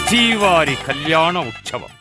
శ్రీవారి కళ్యాణ ఉత్సవం.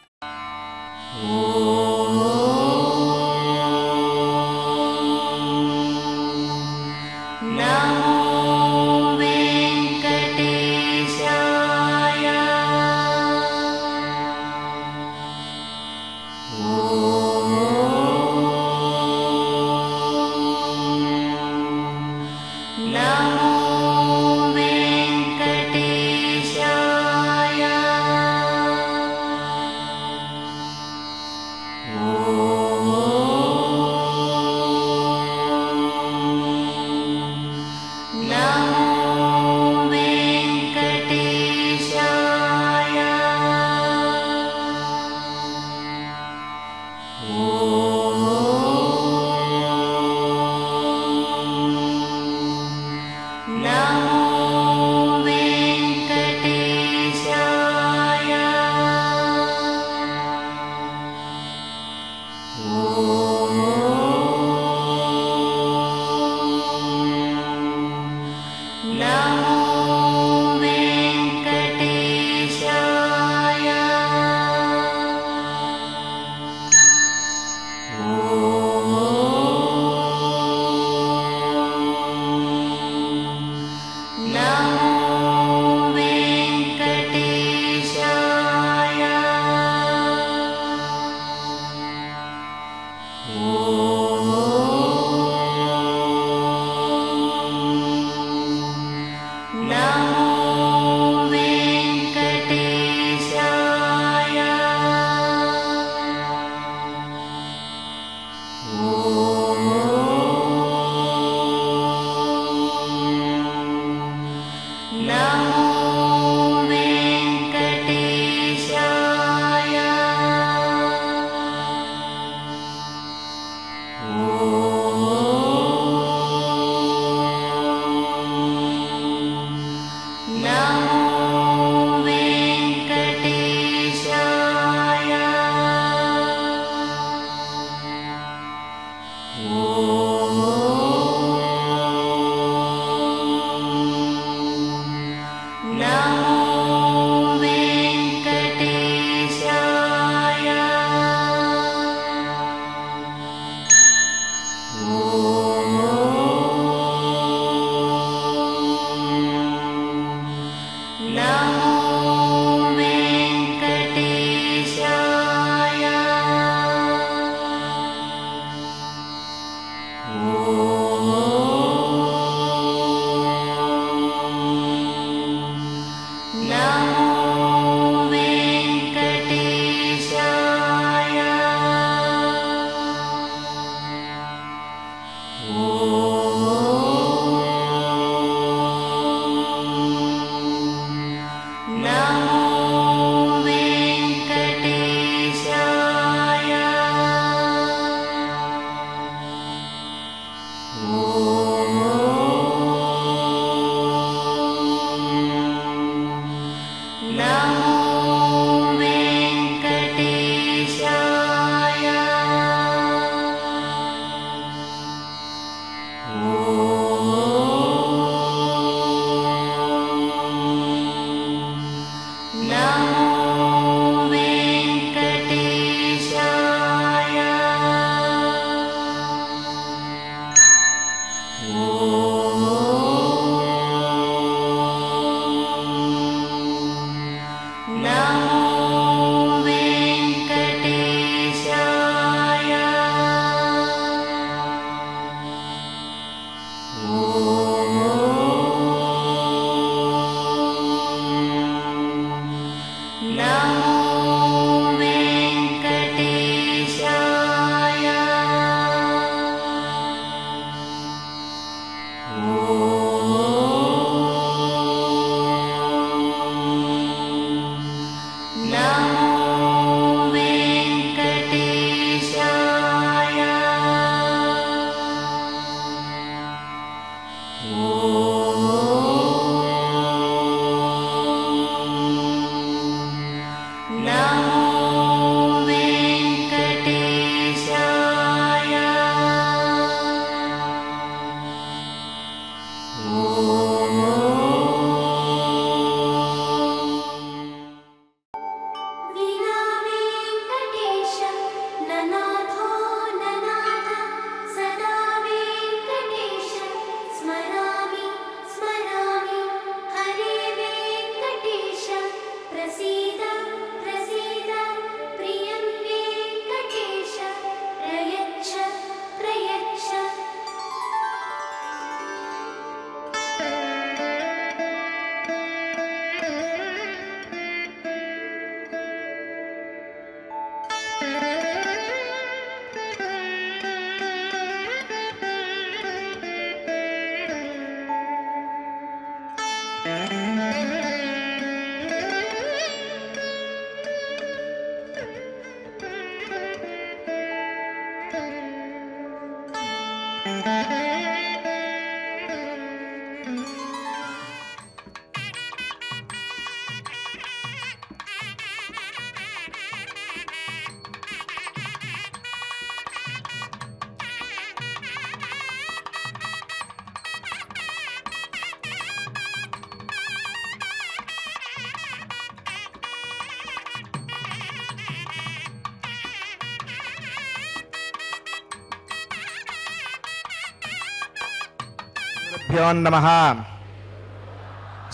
गुरुभ्यो नमः।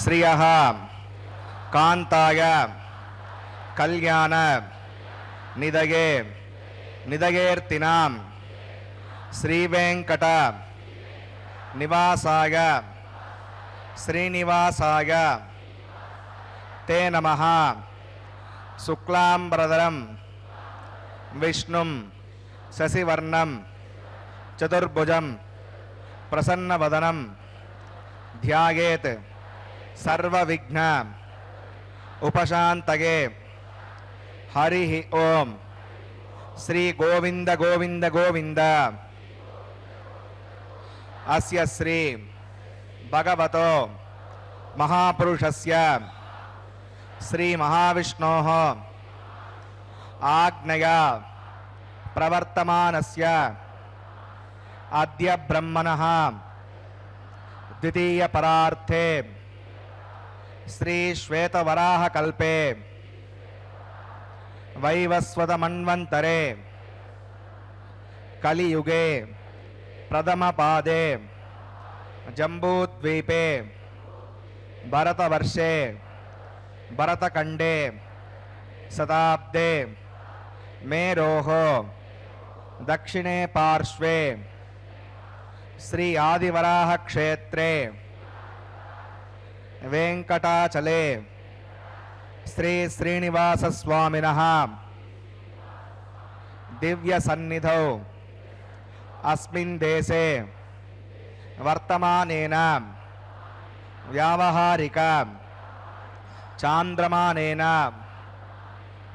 श्रियः कान्ताय कल्याण निधये निधयेर्तिनां श्रीवेंकट निवासाय श्रीनिवासाय ते नमः। शुक्लांबरधरं विष्णुं शशिवर्णं चतुर्भुजं प्रसन्नवदनं ध्यायेत् सर्वविघ्न उपशान्तये। हरिः ओम। श्री गोविंद गोविंद गोविंद। अस्य श्री भगवतो महापुरुषस्य श्री महाविष्णोः आज्ञया प्रवर्तमानस्य अद्य ब्रह्मणः द्वितीय परार्थे श्री श्वेतवराह कल्पे वैवस्वत मन्वन्तरे कलियुगे प्रथम पादे जम्बूद्वीपे भरतवर्षे भरतखण्डे शताब्दे मेरोः दक्षिणे पार्श्वे श्री आदिवराह क्षेत्रे वेंकटाचले श्री श्रीनिवास स्वामिनः दिव्य सन्निधौ अस्मिन् देशे वर्तमानेन व्यावहारिक चांद्रमानेन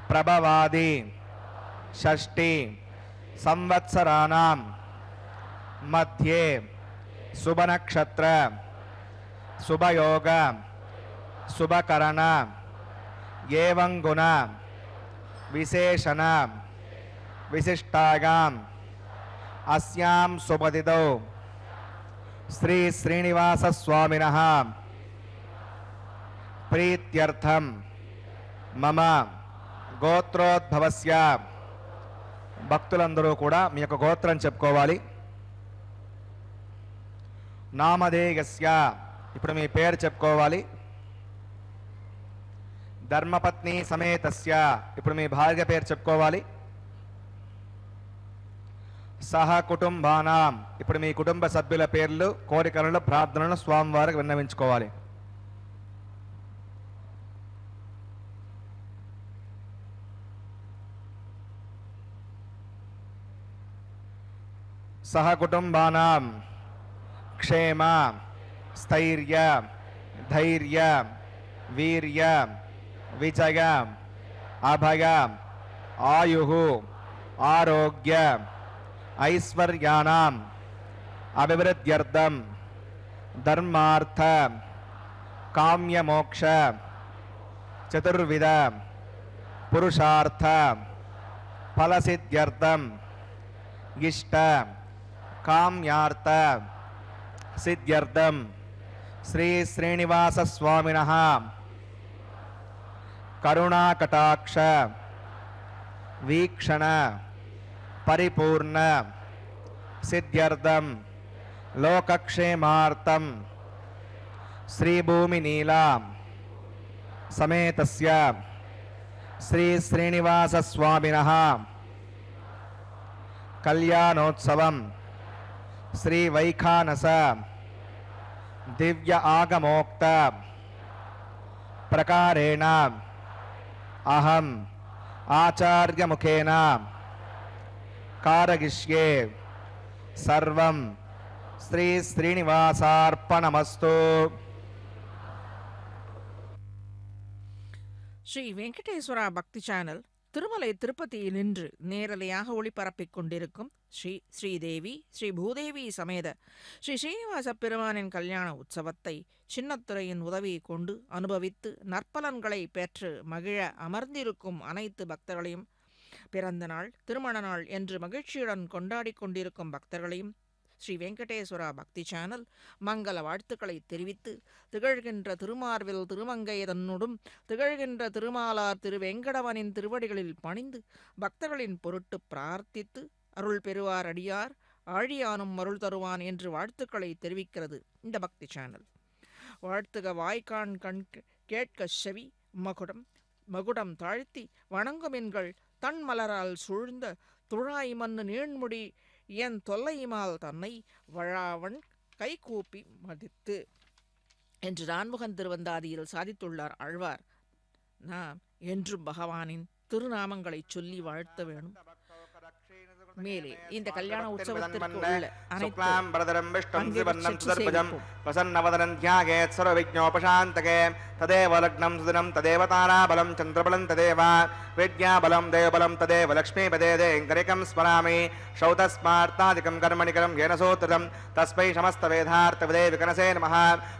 प्रभवादि षष्टि संवत्सराणां मध्ये शुभनक्षत्र शुभयोग शुभकरण एवं गुण विशेषण विशिष्टायां अस्यां शुभतिथौ श्री श्रीनिवास स्वामिनः प्रीत्यर्थं मम गोत्रोद्भवस्य భక్తులందరూ కూడా మీ యొక్క గోత్రం చెప్పుకోవాలి. నామధేయస్య ఇప్పుడు మీ పేరు చెప్పుకోవాలి. ధర్మపత్ని సమేతస్య ఇప్పుడు మీ భార్య పేరు చెప్పుకోవాలి. సహ కుటుంబానాం ఇప్పుడు మీ కుటుంబ సభ్యుల పేర్లు కోరికలను ప్రార్థనలను స్వామివారికి విన్నవించుకోవాలి. सह कुटुंबानां क्षेम स्थैर्य धैर्य वीर्य विजय अभय आयुः आरोग्य ऐश्वर्याणां अभिवृद्ध्यर्थं धर्मार्थ काम्य मोक्ष चतुर्विध पुरुषार्थ फलसिद्ध्यर्थं इष्ट काम्यार्थ सिद्ध्यर्थं श्री श्रीनिवास स्वामिनः करुणाकटाक्ष वीक्षण परिपूर्ण सिद्ध्यर्थं लोकक्षेमार्थं श्रीभूमिनीला समेतस्य श्री श्रीनिवास स्वामिनः कल्याणोत्सवं श्री वैखानस दिव्य आगमोक्त प्रकारेण अहम आचार्य मुखेन कारयिष्ये सर्वं श्री श्रीनिवासार्पणमस्तु. ஸ்ரீ வெங்கடேஸ்வரா பக்தி சேனல் திருமலை திருப்பதியில் நின்று நேரலையாக ஒளிபரப்பிக் கொண்டிருக்கும் ஸ்ரீ ஸ்ரீதேவி ஸ்ரீ பூதேவி சமேத ஸ்ரீ ஸ்ரீனிவாச பெருமானின் கல்யாண உற்சவத்தை சின்னத்துறையின் உதவியை கொண்டு அனுபவித்து நற்பலன்களை பெற்று மகிழ அமர்ந்திருக்கும் அனைத்து பக்தர்களையும், பிறந்த நாள் திருமண நாள் என்று மகிழ்ச்சியுடன் கொண்டாடி கொண்டிருக்கும் பக்தர்களையும் ஸ்ரீ வெங்கடேஸ்வரா பக்தி சேனல் மங்கள வாழ்த்துக்களை தெரிவித்து, திகழ்கின்ற திருமார்வில் திருமங்கையதனுடும் திகழ்கின்ற திருமாலார் திருவெங்கடவனின் திருவடிகளில் பணிந்து பக்தர்களின் பொருட்டு பிரார்த்தித்து அருள் பெறுவார் அடியார் ஆழியானும் அருள் தருவான் என்று வாழ்த்துக்களை தெரிவிக்கிறது இந்த பக்தி சேனல். வாழ்த்துக வாய்க்கான் கண் கேட்க செவி மகுடம் மகுடம் தாழ்த்தி வணங்குமென்கள் தன் மலரால் சூழ்ந்த துழாய் மண்ணு நீண்முடி என் தொல்லையுமால் தன்னை வழாவன் கைகூப்பி மதித்து என்று நான்முகன் திருவந்தாதியில் சாதித்துள்ளார் ஆழ்வார். நாம் என்றும் பகவானின் திருநாமங்களைச் சொல்லி வாழ்த்த வேணும். மேலே இந்த கல்யாண உற்சவத்திற்கு உள்ள तदेव लग्नं सुदिनं तदेव ताराबलं चन्द्रबलं तदेव विद्याबलं देवबलं तदेव लक्ष्मीपदेदेङ्करिकं स्मरामि श्रौतस्मार्तादिकं कर्मणिकरं येन सूत्रितं तस्मै समस्तवेदार्थविदे विकनसे नमः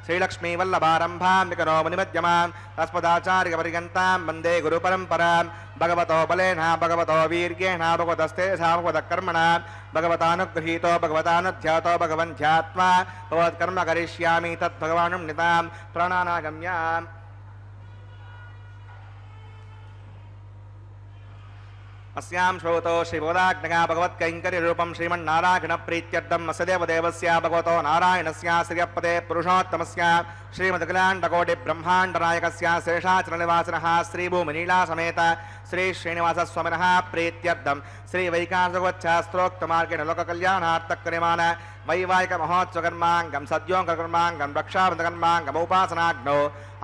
श्रीलक्ष्मीवल्लभारम्भां विकनो मुनिमध्यमां तस्मदाचार्यपर्यन्तां वन्दे गुरुपरम्परां भगवतो बलेन भगवतो वीर्येण भगवतस्तेजसा भगवतकर्मणा भगवतानुगृहीतो भगवतानुध्यातो भगवन् ध्यात्वा भगवत्कर्म करिष्यामि तद्भगवानुं नितां प्राणानागम्याम् अस्यां श्रोतो श्रीबोधाग्नगा भगवत्कैङ्कर्यरूपं श्रीमन्नारायणप्रीत्यर्थम् अस्य देवदेवस्य भगवतो नारायणस्य श्रियपदे पुरुषोत्तमस्य श्रीमद्कल्याण्डकोटिब्रह्माण्डनायकस्य शेषाचलनिवासिनः श्रीभूमिनीलासमेत श्री श्रीनिवासस्वामिनः प्रीत्यर्थं श्रीवैकासगोच्छास्त्रोक्तमार्गेण लोककल्याणार्थक्रियमाण वैवाहिकमहोत्सवकर्माङ्गं सद्योङ्कर्माङ्गं रक्षाबन्धकर्माङ्गमुपासनाग्नौ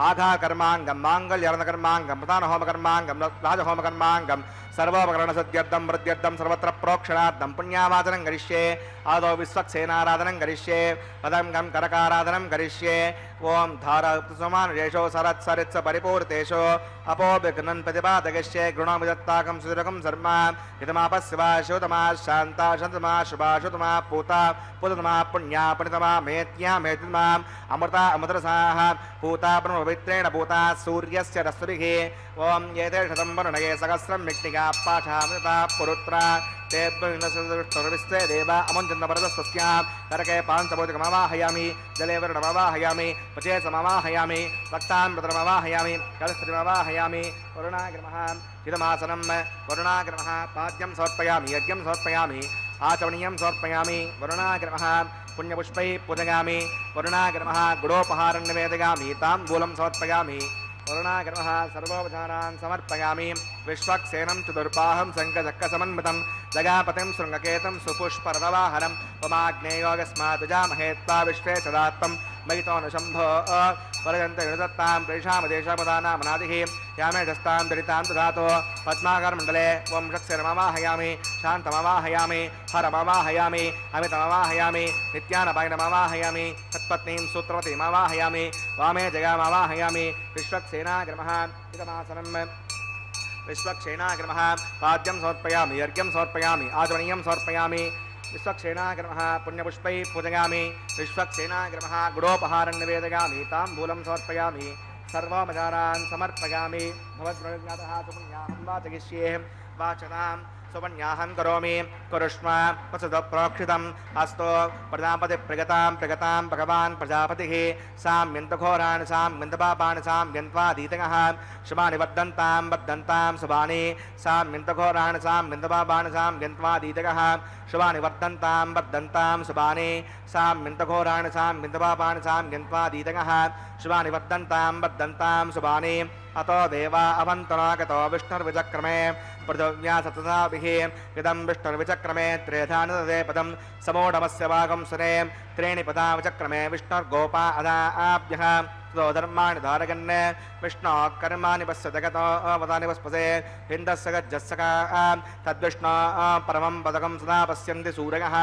आघाकर्माङ्गं माङ्गल्यरणकर्माङ्गं प्रधानहोमकर्माङ्गं राजहोमकर्माङ्गं सर्वोपकरणसद्यर्थं वृद्ध्यर्थं सर्वत्र प्रोक्षणार्थं पुण्यावाचनं करिष्ये आदौ विश्वक्सेनाराधनं करिष्ये पदं गं करकाराधनं करिष्ये ओं धारासमानरेशो सरत्सरित्स परिपूर्तेषु अपोभिघ्नन् प्रतिपादयिष्ये गृणोमिदत्ताकं सुदरकं शर्म हितमापस्यवा शिवतमा शान्ता शान्तमा शुभा शुतमा पूता पुततमा पुण्या पुण्यतमा मेत्या मेतितमा अमृता अमृतरसाः पूता ब्रह्मपवित्रेण पूता सूर्यस्य रश्मिभिः ओं एते शतं वर्णये सहस्रं मिक्तिका पाठामृता पुरुत्रा तेभ्यस्ते देव अमुञ्चन्दपरदस्वस्यां करके पाञ्चभौतिकमवाहयामि जले वर्णमवाहयामि पचेसमवाहयामि रक्तान्मृतमवाहयामि कलस्पतिमवाहयामि वरुणाग्रमः हितमासनं वरुणाग्रमः पाद्यं समर्पयामि यज्ञं समर्पयामि आचमनीयं समर्पयामि वरुणाग्रमः पुण्यपुष्पैः पूजयामि वरुणाग्रमः गुडोपहारं निवेदयामि ताम्बूलं समर्पयामि वरुणाग्रमः सर्वोपचारान् समर्पयामि विश्वक्सेनं चतुर्बाहं शङ्खचक्रसमन्वितं जगापतिं शृङ्गकेतं सुपुष्परदवाहनं पमाग्नेयोगस्मात् विजामहे त्वा विश्वे सदात्मं मयितो न शम्भो वरजन्त विदत्तां प्रेषामदेशपदानामनादिः यामेशस्तां दरितां दधातो पद्माकरमण्डले वंशक्सेनमवाहयामि शान्तमवाहयामि हरमवाहयामि अमितमवाहयामि नित्यानपायनमवाहयामि तत्पत्नीं सूत्रवतीमवाहयामि वामे जगामवाहयामि विश्वक्सेनाग्रमः इदमासनं विश्वक्सेनाग्रमः पाद्यं समर्पयामि अर्घ्यं समर्पयामि आचमनीयं समर्पयामि विश्वक्सेनाग्रमः पुण्यपुष्पैः पूजयामि विश्वक्सेनाग्रमः गुडोपहारं निवेदयामि ताम्बूलं समर्पयामि सर्वोपचारान् समर्पयामि भवद्गुणज्ञातः सुपुण्याहं वाचयिष्ये वाचनां सुपुण्याहं करोमि कुरुष्म वसुप्रोक्षितम् अस्तु प्रजापतिप्रगतां प्रगतां भगवान् प्रजापतिः साम्यन्तघोरान् साम्यन्तपापान् साम्यन्त्वादीतयः शुभानि वर्धन्तां शुभानि साम्यन्तघोरान् साम्यन्तपापान् साम्यन्त्वादीतयः शुभानि वर्धन्तां शुभानि साम्यन्तघोरान् साम्यन्तपापान् साम्यन्त्वादीतयः शुभानि वर्धन्तां शुभानि अतो देवा अवन्तनागतो विष्णुर्विचक्रमे पृथिव्या सतताभिः इदं विष्णुर्विचक्रमे त्रेधानुदे पदं समोढमस्य वागं सुरे त्रीणि पदा विचक्रमे विष्णुर्गोपा अदाभ्यः धर्माणि धारयन् विष्णोः कर्माणि पश्य जगतो वदानि वस्पसे हिन्दस्य गज्जस्सका तद्विष्णोः परमं पदकं सदा पश्यन्ति सूरयः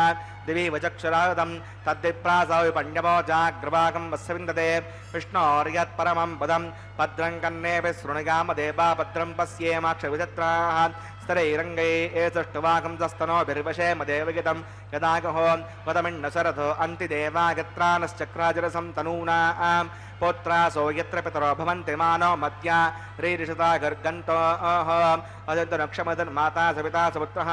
दिवि वचक्षुरायुधं तद्विप्रासौ विपण्यवो जाग्रवाकं वस्य विन्दते विष्णोर्यत्परमं पदं भद्रं कन्नेऽपि शृणुगामदेवा भद्रं पश्येमाक्षविचित्राः स्तरैरङ्गैः सृष्टुवाकं तस्तनोभिर्वशेमदेवगितं यदागहो वदमिण्णशरथो अन्तिदेवागत्रानश्चक्राजरसं तनूनां पुत्रासो यत्र पितरो भवन्ति मानो मत्या रीरिषता गर्गन्तो अदन्तनक्षमदन्माता सविता सुपुत्रः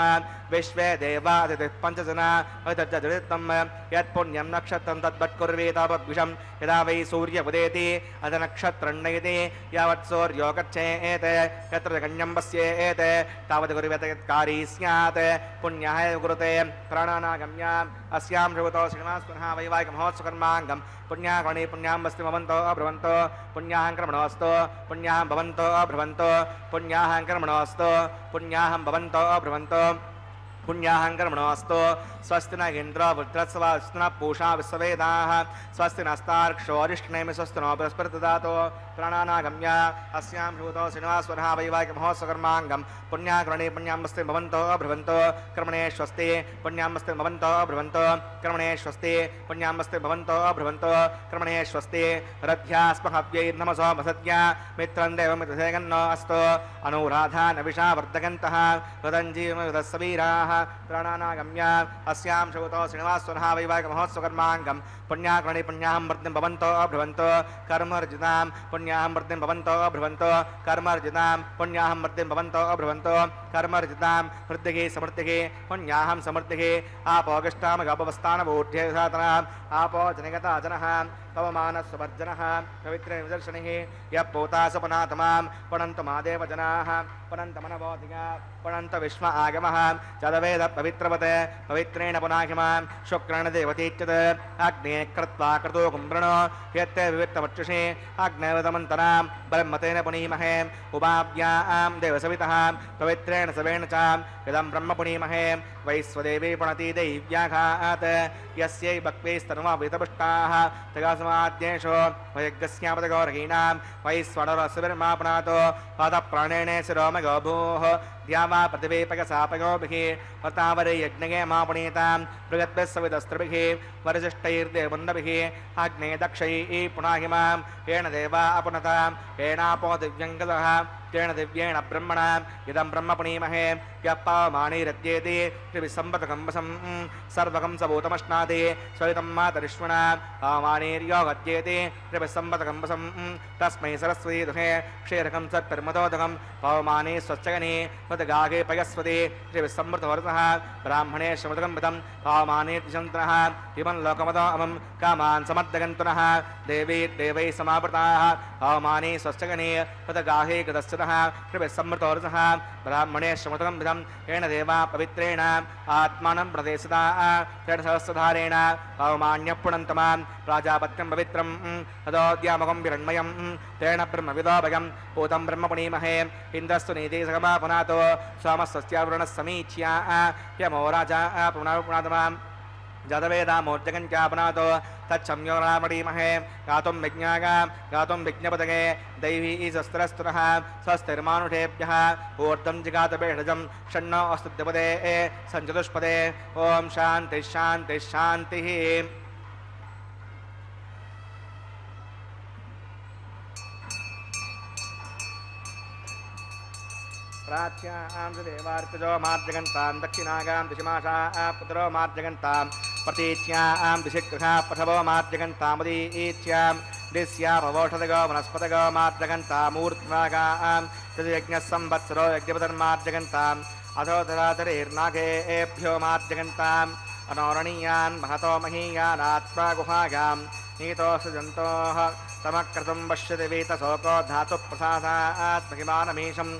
विश्वे देवादितिः पञ्चजना अदज्जदितं यत्पुण्यं नक्षत्रं तद्वत्कुर्वीतावद्विषं यदा वै सूर्यमुदेति अदनक्षत्रं नयति यावत् सूर्यो गच्छेत् यत्र गण्यं पश्येत् यावत् कुर्वते यत्कारी स्यात् पुण्यः कुरुते प्राणानागम्य अस्यां श्रुतो श्रीनिवास पुनः वैवाहिकमहोत्सवकर्माङ्गं पुण्याकर्णे पुण्यां वस्ति भवन्तो अभ्रवन्तो पुण्याहं कर्मणोऽस्तु पुण्याहं भवन्तो अभ्रवन्तो पुण्याहं कर्मणोऽस्तु पुण्याहं भवन्तो अभ्रवन्तो पुण्याहं कर्मणोऽस्तु स्वस्ति न इन्द्रो वृत्रस्वस्ति न पूषा विश्ववेदाः स्वस्ति नस्तार्क्ष्योरिष्टनेमि स्वस्ति नो बृहस्पतिर्दधातु प्राणानागम्य अस्यां श्रुतो श्रीनिवासवरः वैवाहिकमहोत्सवकर्माङ्गं पुण्याकर्णे पुण्यां वस्ति भवन्तो अभ्रवन्तो कर्मणे स्वस्ति पुण्यां वस्ति भवन्तो अभ्रवन्तो कर्मणे स्वस्ति पुण्यां वस्ति भवन्तो अभ्रवन्तो कर्मणे स्वस्ति रथ्यास्महव्यैर्नमसो मसद्या मित्रं देवमित्रसेगन्नो अस्तु अनुराधा नविषा वर्धकन्तः हृदञ्जीवसवीराः प्राणानागम्य अस्यां श्रुतो श्रीनिवासवरः वैवाहिकमहोत्सवकर्माङ्गं पुण्याकर्णे पुण्याहं वृद्धिं भवन्तो अभ्रवन्तो कर्मर्जितां पुण्याहं वृद्धिं भवन्तो अभ्रवन्तो कर्मर्जितां पुण्याहं वृद्धिं भवन्तो अभ्रवन्तो कर्मर्जितां वृद्धिः समृद्धिः पुण्याहं समृद्धिः आपोगिष्टामगोपवस्थानबोध्यसातनाम् आपो जनिगता जनः पवमानस्ववर्जनः पवित्रनिदर्शनिः यः पोतासपनातमां पणन्तु मादेव जनाः पणन्तमनवोधिया पणन्त विश्व आगमः चदवेद पवित्रवत् पवित्रेण पुनाहिमां शुक्रेण देवतीच्यत् अग्ने कृत्वा कृतो कुम्भृणो यत्ते विविक्तमक्षुषे अग्नेवतमन्तरां ब्रह्मतेन पुनीमहे उपाभ्यां देवसवितः पवित्रेण सवेण च इदं ब्रह्म पुनीमहे वैश्वदेवी पुणति दैव्याघात् यस्यै भक्वैस्तनुमावितपुष्टाः तगासमाद्येषो वयज्ञस्यापदगौरहीणां वैश्वणरसविर्मा पुनातो पादप्राणेन शिरोमगो भूः द्यावा प्रतिवेपकसापयोभिः वतावरे यज्ञगे मा पुनीतां बृहद्भिः सवितस्त्रिभिः वरिशिष्टैर्देवन्दभिः अग्ने दक्षैः पुनाहिमां येन देवा अपुनतां येनापो दिव्यङ्गतः तेन दिव्येण ब्रह्मणा इदं ब्रह्म पुनीमहे यः पावमानैरद्येति त्रिविसम्पतकं सर्वकं सबूतमश्नाति स्वरितं मातरिष्वणा पावमानैर्योगद्येति त्रिविसम्पतकं तस्मै सरस्वती दुहे क्षीरकं सत्परिमतोदकं पावमाने स्वच्छगने गाघे पयस्वती त्रिविसम्मृतवर्तः ब्राह्मणे श्रमदकं विदं पावमाने द्विषन्तनः इमं लोकमतो अमं कामान् समर्दगन्तुनः देवी देवैः समावृताः पावमाने स्वच्छगने गाघे गतस्ततः त्रिविसम्मृतवर्तः ब्राह्मणे श्रमदकं विदं येन देवा पवित्रेण आत्मानं प्रदेशताः तेन सहस्रधारेण पावमान्यः पुणन्तमां प्राजापत्यं पवित्रं तदोद्यामकं विरण्मयं तेन ब्रह्मविदोभयं पूतं ब्रह्म पुनीमहे इन्द्रस्तु नीति सगमा पुनातो सोमस्वस्यावरुणः समीच्या यमो राजा पुनातमां जातवेदामोर्जगञ्चापुनातो तच्छम्योरामणीमहे गातुं विज्ञागां गातुं विज्ञपदगे दैवी शस्त्रस्तुनः स्वस्तिर्मानुषेभ्यः ऊर्ध्वं जिगातभेषजं षण्णो अस्तु द्विपदे सञ्चतुष्पदे ॐ शान्तिः शान्तिः शान्तिः प्राच्यां देवार्तिजो मार्जगन्तां दक्षिणागां दिशिमाशाः पुत्रो मार्जगन्तां प्रतीच्यां दिशिगृहा पठवो मार्जगन्तामुदीच्यां दिस्यामवोषधगो वनस्पतगो मार्जगन्तामूर्ध्वागां तद्यज्ञः संवत्सरो यज्ञपतिर्मार्जगन्ताम् अधोधरातरेर्नागेभ्यो मार्जगन्ताम् अनोरणीयान् महतो महीयानात्मा गुहागां नीतो सृजन्तोः तमकृतं पश्यति वीतशोको धातुप्रसादात् महिमानमीशम्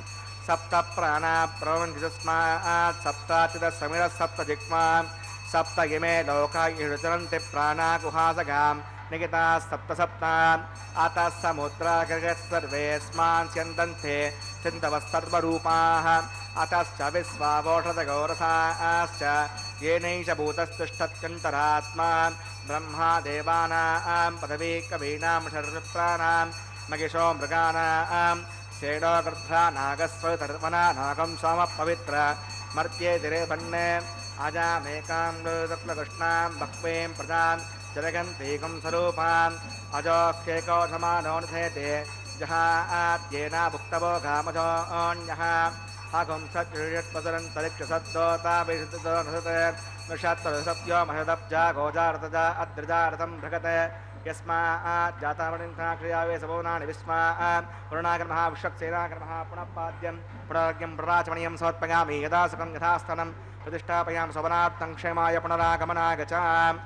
सप्त प्राणा प्रवन्ति तस्मात् सप्ताचिदसमिरः सप्तजिह्वा सप्त इमे लोका युचरन्ति प्राणा गुहासगां निगिताः सप्त सप्ता अतः समुद्रागः सर्वेऽस्मान् स्यन्दन्ते सिन्धवस्तर्वरूपाः अतश्च विश्वावोषधगौरसाश्च येनैष भूतस्तिष्ठत्यन्तरात्मा ब्रह्मा देवानां पदवी कवीनां शरीरप्राणां मगिषो मृगाणां शेडो गर्भा नागस्वधर्मना नागं सोम पवित्र मर्त्ये दिरेभन्ने अजामेकां कृष्णां भक्वें प्रजां जलगन्तीकं स्वरूपाम् अजोक्षेकोषमानोन्धेते जहाद्येना भुक्तवो घामजोऽन्यः हगुं सद्योताभिषत्यो महदब्जा गोजारतजा अद्रजारतं भ्रगते यस्मात् जातावनिन्थाक्रियावे सवोनानि विस्मात् पुरुणागर्मः विश्वक्सेनागर्मः पुनःपाद्यं पुनराज्ञं प्रराचमणीयं समर्पयामि यदा सुखं यथास्थनं प्रतिष्ठापयामि सवनार्थं क्षेमाय पुनरागमनागचाम्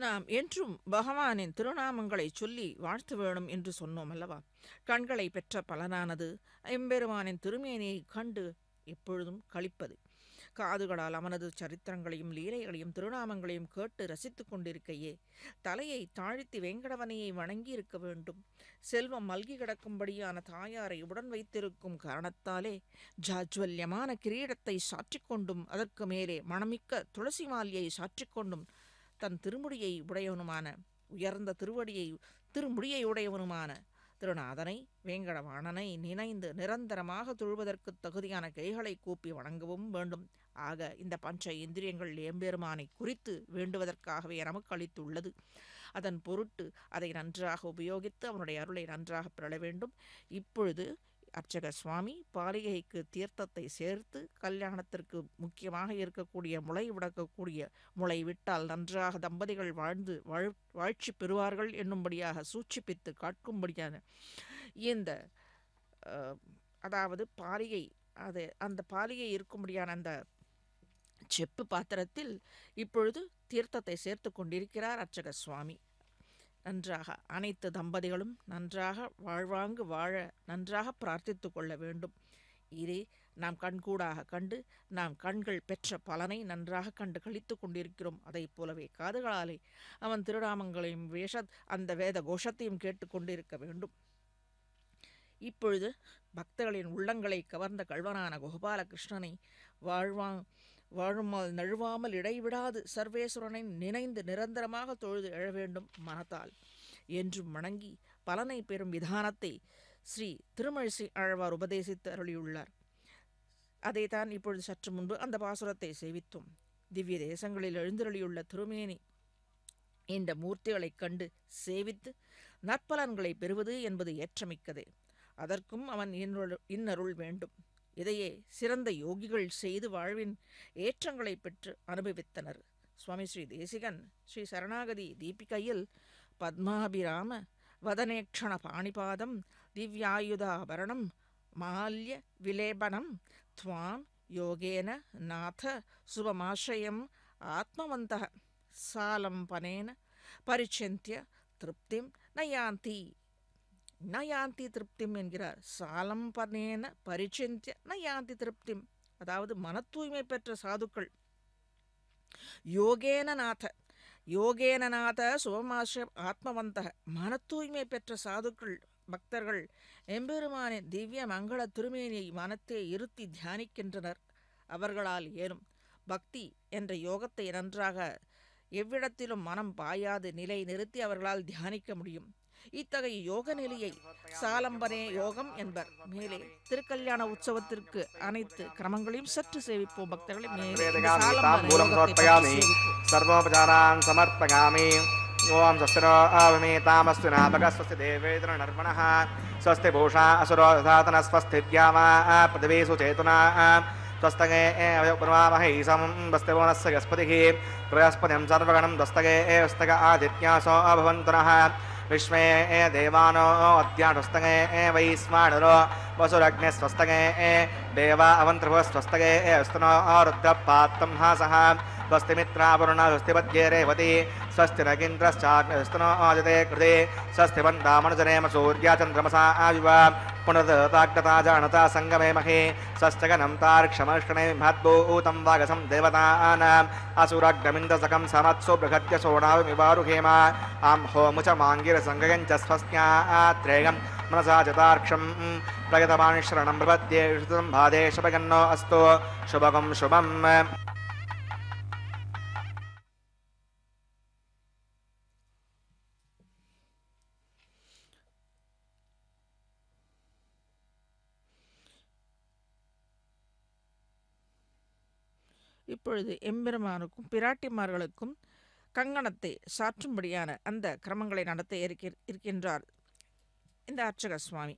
நாம் என்றும் பகவானின் திருநாமங்களை சொல்லி வாழ்த்து வேணும் என்று சொன்னோம் அல்லவா? கண்களை பெற்ற பலனானது எம்பெருமானின் திருமேனியை கண்டு எப்பொழுதும் களிப்பது. காதுகளால் அவனது சரித்திரங்களையும் லீலைகளையும் திருநாமங்களையும் கேட்டு ரசித்துக் கொண்டிருக்கையே தலையை தாழ்த்தி வேங்கடவனையை வணங்கி இருக்க வேண்டும். செல்வம் மல்கி கிடக்கும்படியான தாயாரை உடன் வைத்திருக்கும் காரணத்தாலே ஜாஜ்வல்யமான கிரீடத்தை சாற்றிக்கொண்டும் அதற்கு மேலே மணமிக்க துளசி மாலையை சாற்றிக்கொண்டும் தன் திருமுடியை உடையவனுமான உயர்ந்த திருமுடியை உடையவனுமான திருநாதனை வேங்கடவாணனை நினைந்து நிரந்தரமாக தொழுவதற்கு தகுதியான கைகளை கூப்பி வணங்கவும் வேண்டும். ஆக இந்த பஞ்ச இந்திரியங்கள் எம்பெருமானை குறித்து வேண்டுவதற்காகவே நமக்கு அளித்துள்ளது. அதன் பொருட்டு அதை நன்றாக உபயோகித்து அவனுடைய அருளை நன்றாக பெற வேண்டும். இப்பொழுது அர்ச்சக சுவாமி பாலிகைக்கு தீர்த்தத்தை சேர்த்து கல்யாணத்திற்கு முக்கியமாக இருக்கக்கூடிய முளை விடக்கக்கூடிய முளை விட்டால் நன்றாக தம்பதிகள் வாழ்ச்சி பெறுவார்கள் என்னும்படியாக சூட்சிப்பித்து காட்கும்படியான இந்த அதாவது பாலிகை அந்த பாலிகை இருக்கும்படியான அந்த செப்பு பாத்திரத்தில் இப்பொழுது தீர்த்தத்தை சேர்த்து கொண்டிருக்கிறார் அர்ச்சக சுவாமி. நன்றாக அனைத்து தம்பதிகளும் நன்றாக வாழ்வாங்கு வாழ நன்றாக பிரார்த்தித்து கொள்ள வேண்டும். இதே நாம் கண்கூடாக கண்டு நாம் கண்கள் பெற்ற பலனை நன்றாக கண்டு கழித்து கொண்டிருக்கிறோம். அதை போலவே காதுகளாலே அவன் திருநாமங்களையும் அந்த வேத கோஷத்தையும் கேட்டு கொண்டிருக்க வேண்டும். இப்பொழுது பக்தர்களின் உள்ளங்களை கவர்ந்த கல்வனான கோபாலகிருஷ்ணனை வாழுமால் நழுவாமல் இடைவிடாது சர்வேஸ்வரனை நினைந்து நிரந்தரமாக தொழுது எழ வேண்டும் மனத்தால் என்றும் வணங்கி பலனை பெறும் விதானத்தை ஸ்ரீ திருமழிசை ஆழ்வார் உபதேசித்து அருளியுள்ளார். அதைத்தான் இப்பொழுது சற்று முன்பு அந்த பாசுரத்தை சேவித்தோம். திவ்ய தேசங்களில் எழுந்தருளியுள்ள திருமேனி இந்த மூர்த்திகளைக் கண்டு சேவித்து நற்பலன்களை பெறுவது என்பது ஏற்றமிக்கதே. அதற்கும் அவன் இன்னருள் வேண்டும். இதையே சிறந்த யோகிகள் செய்து வாழ்வின் ஏற்றங்களை பெற்று அனுபவித்தனர். சுவாமி ஸ்ரீ தேசிகன் ஸ்ரீ சரணாகதி தீபிகையில் பத்மாபிராம வதனேக்ஷண பாணிபாதம் திவ்யாயுதாபரணம் மால்ய விலேபனம் துவாம் யோகேன நாத சுபமாஷயம் ஆத்மவந்தः சாலம்பனேன பரிச்சந்திய திருப்திம் நயாந்தி திருப்திம் என்கிறார். சாலம்பனேன பரிச்சந்திய நயாந்தி திருப்திம், அதாவது மன தூய்மை பெற்ற சாதுக்கள் யோகேனநாத சுபமாஷயம் ஆத்மவந்தக மன தூய்மை பெற்ற சாதுக்கள் பக்தர்கள் எம்பெருமானின் திவ்ய மங்கள திருமேனியை மனத்தே இருத்தி தியானிக்கின்றனர். அவர்களால் ஏனும் பக்தி என்ற யோகத்தை நன்றாக எவ்விடத்திலும் மனம் பாயாது நிலை நிறுத்தி அவர்களால் தியானிக்க முடியும். இத்தகைய யோக நிலையை சாலம்பனே யோகம் என்பர். மேலே திருக்கல்யாண உற்சவத்திற்கு அனைத்து கிரமங்களையும் சற்று சேவிப்போம் பக்தர்களை. சர்வோபசாரான் சமர்ப்பயாமி. ஓம் ஸ்வஸ்தினோ அவமேதாமஸ்து நாபகஸ்வஸ்தி தேவேந்திர நர்மணः ஸ்வஸ்தி பூஷா அசுரோ ததாதன ஸ்வஸ்தி வித்யாமா பதவேஷு சேதுனா ஸ்வஸ்தகே பிரமாமஹை சமம் வஸ்திவோனஸ்ய கஸ்பதிः பிரயஸ்பதிம் சர்வகணம் தஸ்தகே ஸ்தக ஆதித்யாசோ அபவந்துனः विश्वे देवानो अद्यानुस्तगे वैश्वानरो वसुरग्ने स्वस्तगे देवा अवन्त्रभो स्वस्तगे स्तनो रुद्रपात्रं हासः स्वस्ति मित्रावरुण स्वस्तिपद्ये रेवती स्वस्ति नगिन्द्रश्चाग्निस्तनो आदिते कृते स्वस्ति वन्दामनुजनेम सूर्या चन्द्रमसा आयुवा पुनर्ताग्नता जानता सङ्गमे महे स्वस्तिगनं तार्क्षमर्षणे महद्भूतं वागसं देवतानाम् असुरग्नमिन्दसकं समत्सु बृहद्य सोणाविवारुहेमा आं होमुचमाङ्गिरसङ्गयञ्च स्वस्त्यात्रेयं मनसा चतार्क्षं प्रगतवाणि शरणं प्रपद्ये श्रुतं भादे शपगन्नो अस्तु शुभगं शुभम्. இப்பொழுது எம்பெருமானுக்கும் பிராட்டிமார்களுக்கும் கங்கணத்தை சாற்றும்படியான அந்த கிரமங்களை நடத்த இருக்கின்றார் இந்த அர்ச்சக சுவாமி.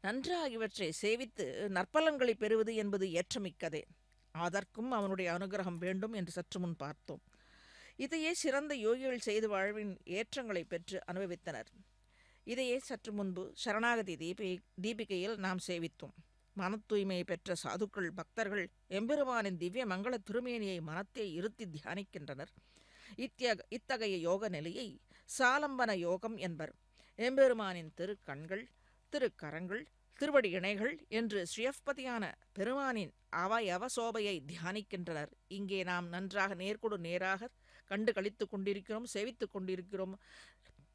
நன்றாக இவற்றை சேவித்து நற்பலன்களை பெறுவது என்பது ஏற்றமிக்கதே. அதற்கும் அவனுடைய அனுகிரகம் வேண்டும் என்று சற்று முன் பார்த்தோம். இதையே சிறந்த யோகிகள் செய்து வாழ்வின் ஏற்றங்களை பெற்று அனுபவித்தனர். இதையே சற்று முன்பு சரணாகதி தீபிகையில் நாம் சேவித்தோம். மன தூய்மையை பெற்ற சாதுக்கள் பக்தர்கள் எம்பெருமானின் திவ்ய மங்கள திருமேனியை மனத்தை இருத்தி தியானிக்கின்றனர். இத்தகைய யோக நிலையை சாலம்பன யோகம் என்பர். எம்பெருமானின் திருக்கண்கள், திருக்கரங்கள், திருவடி இணைகள் என்று ஸ்ரீயப்பதியான பெருமானின் அவசோபையை தியானிக்கின்றனர். இங்கே நாம் நன்றாக நேர்கொடு நேராக கண்டு கழித்துக் கொண்டிருக்கிறோம், சேவித்துக் கொண்டிருக்கிறோம்.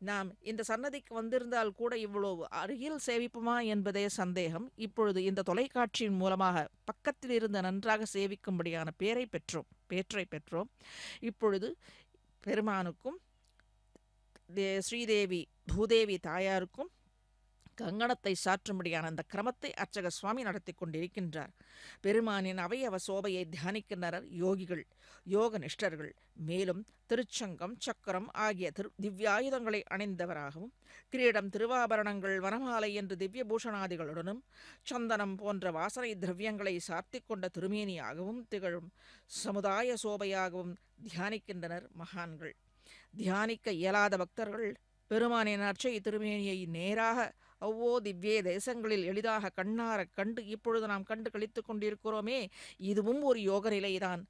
நாம் இந்த சன்னதிக்கு வந்திருந்தால் கூட இவ்வளவு அருகில் சேவிப்புமா என்பதே சந்தேகம். இப்பொழுது இந்த தொலைக்காட்சியின் மூலமாக பக்கத்தில் இருந்து நன்றாக சேவிக்கும்படியான பேற்றை பெற்றோம். இப்பொழுது பெருமானுக்கும் ஸ்ரீதேவி பூதேவி தாயாருக்கும் கங்கணத்தை சாற்றும்படியான அந்த கிரமத்தை அர்ச்சக சுவாமி நடத்தி கொண்டிருக்கின்றார். பெருமானின் அவயவ சோபையை தியானிக்கின்றனர் யோகிகள், யோக நிஷ்டர்கள். மேலும் திருச்சங்கம், சக்கரம் ஆகிய திவ்யாயுதங்களை அணிந்தவராகவும், கிரீடம், திருவாபரணங்கள், வனமாலை என்று திவ்ய பூஷணாதிகளுடனும், சந்தனம் போன்ற வாசனை திரவியங்களை சார்த்தி கொண்ட திருமேனியாகவும் திகழும் சமுதாய சோபையாகவும் தியானிக்கின்றனர் மகான்கள். தியானிக்க இயலாத பக்தர்கள் பெருமானின் அர்ச்சை திருமேனியை நேராக திவ்ய தேசங்களில் எளிதாக கண்ணார கண்டு இப்பொழுது நாம் கண்டு கழித்துக் கொண்டிருக்கிறோமே, இதுவும் ஒரு யோக நிலைதான்.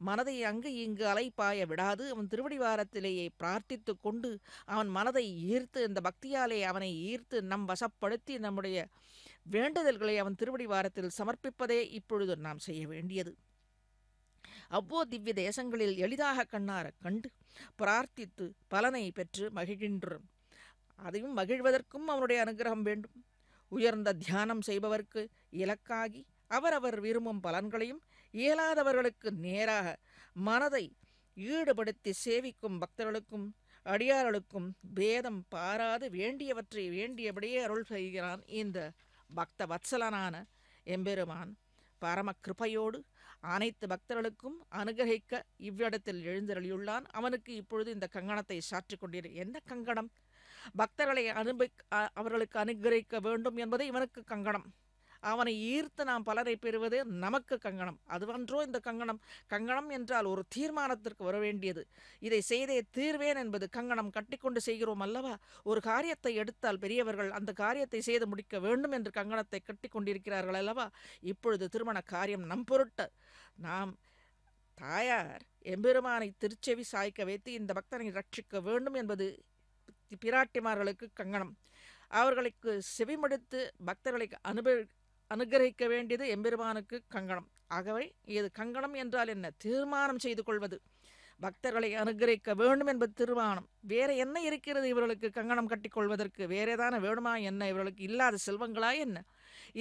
மனதை அங்கு இங்கு அலைப்பாய விடாது அவன் திருவடிவாரத்திலேயே பிரார்த்தித்து கொண்டு அவன் மனதை ஈர்த்து, இந்த பக்தியாலே அவனை ஈர்த்து நம் வசப்படுத்தி நம்முடைய வேண்டுதல்களை அவன் திருவடிவாரத்தில் சமர்ப்பிப்பதே இப்பொழுது நாம் செய்ய வேண்டியது. திவ்ய தேசங்களில் எளிதாக கண்ணார கண்டு பிரார்த்தித்து பலனை பெற்று மகிழ்கின்றோம். அதையும் மகிழ்வதற்கும் அவனுடைய அனுகிரகம் வேண்டும். உயர்ந்த தியானம் செய்பவர்க்கு இலக்காகி அவரவர் விரும்பும் பலன்களையும் இயலாதவர்களுக்கு நேராக மனதை ஈடுபடுத்தி சேவிக்கும் பக்தர்களுக்கும் அடியார்களுக்கும் பேதம் பாராது வேண்டியவற்றை வேண்டியபடியே அருள் செய்கிறான் இந்த பக்த வத்சலனான எம்பெருமான். பரம கிருபையோடு அனைத்து பக்தர்களுக்கும் அனுகிரகிக்க இவ்விடத்தில் எழுந்தருளியுள்ளான். அவனுக்கு இப்பொழுது இந்த கங்கணத்தை சாற்றிக் கொண்டிரு. என்ன கங்கணம்? பக்தர்களை அவர்களுக்கு அனுகிரகிக்க வேண்டும் என்பது இவனுக்கு கங்கணம். அவனை ஈர்த்து நாம் பலரை பெறுவது நமக்கு கங்கணம். அதுவன்றோ இந்த கங்கணம்? கங்கணம் என்றால் ஒரு தீர்மானத்திற்கு வர வேண்டியது. இதை செய்தே தீர்வேன் என்பது கங்கணம். கட்டிக்கொண்டு செய்கிறோம் அல்லவா? ஒரு காரியத்தை எடுத்தால் பெரியவர்கள் அந்த காரியத்தை செய்து முடிக்க வேண்டும் என்று கங்கணத்தை கட்டி கொண்டிருக்கிறார்கள் அல்லவா? இப்பொழுது திருமண காரியம் நம் பொருட்டு நாம் தாயார் எம்பெருமானை திருச்செவி சாய்க்க வைத்து இந்த பக்தனை ரட்சிக்க வேண்டும் என்பது பிராட்டிமார்களுக்கு கங்கணம். அவர்களுக்கு செவிமடுத்து பக்தர்களை அனுகிரகிக்க வேண்டியது எம்பெருமானுக்கு கங்கணம். ஆகவே இது கங்கணம் என்றால் என்ன? தீர்மானம் செய்து கொள்வது. பக்தர்களை அனுகிரகிக்க வேண்டும் என்பது தீர்மானம். வேற என்ன இருக்கிறது இவர்களுக்கு கங்கணம் கட்டிக்கொள்வதற்கு? வேறேதான வேணுமா என்ன? இவர்களுக்கு இல்லாத செல்வங்களா என்ன?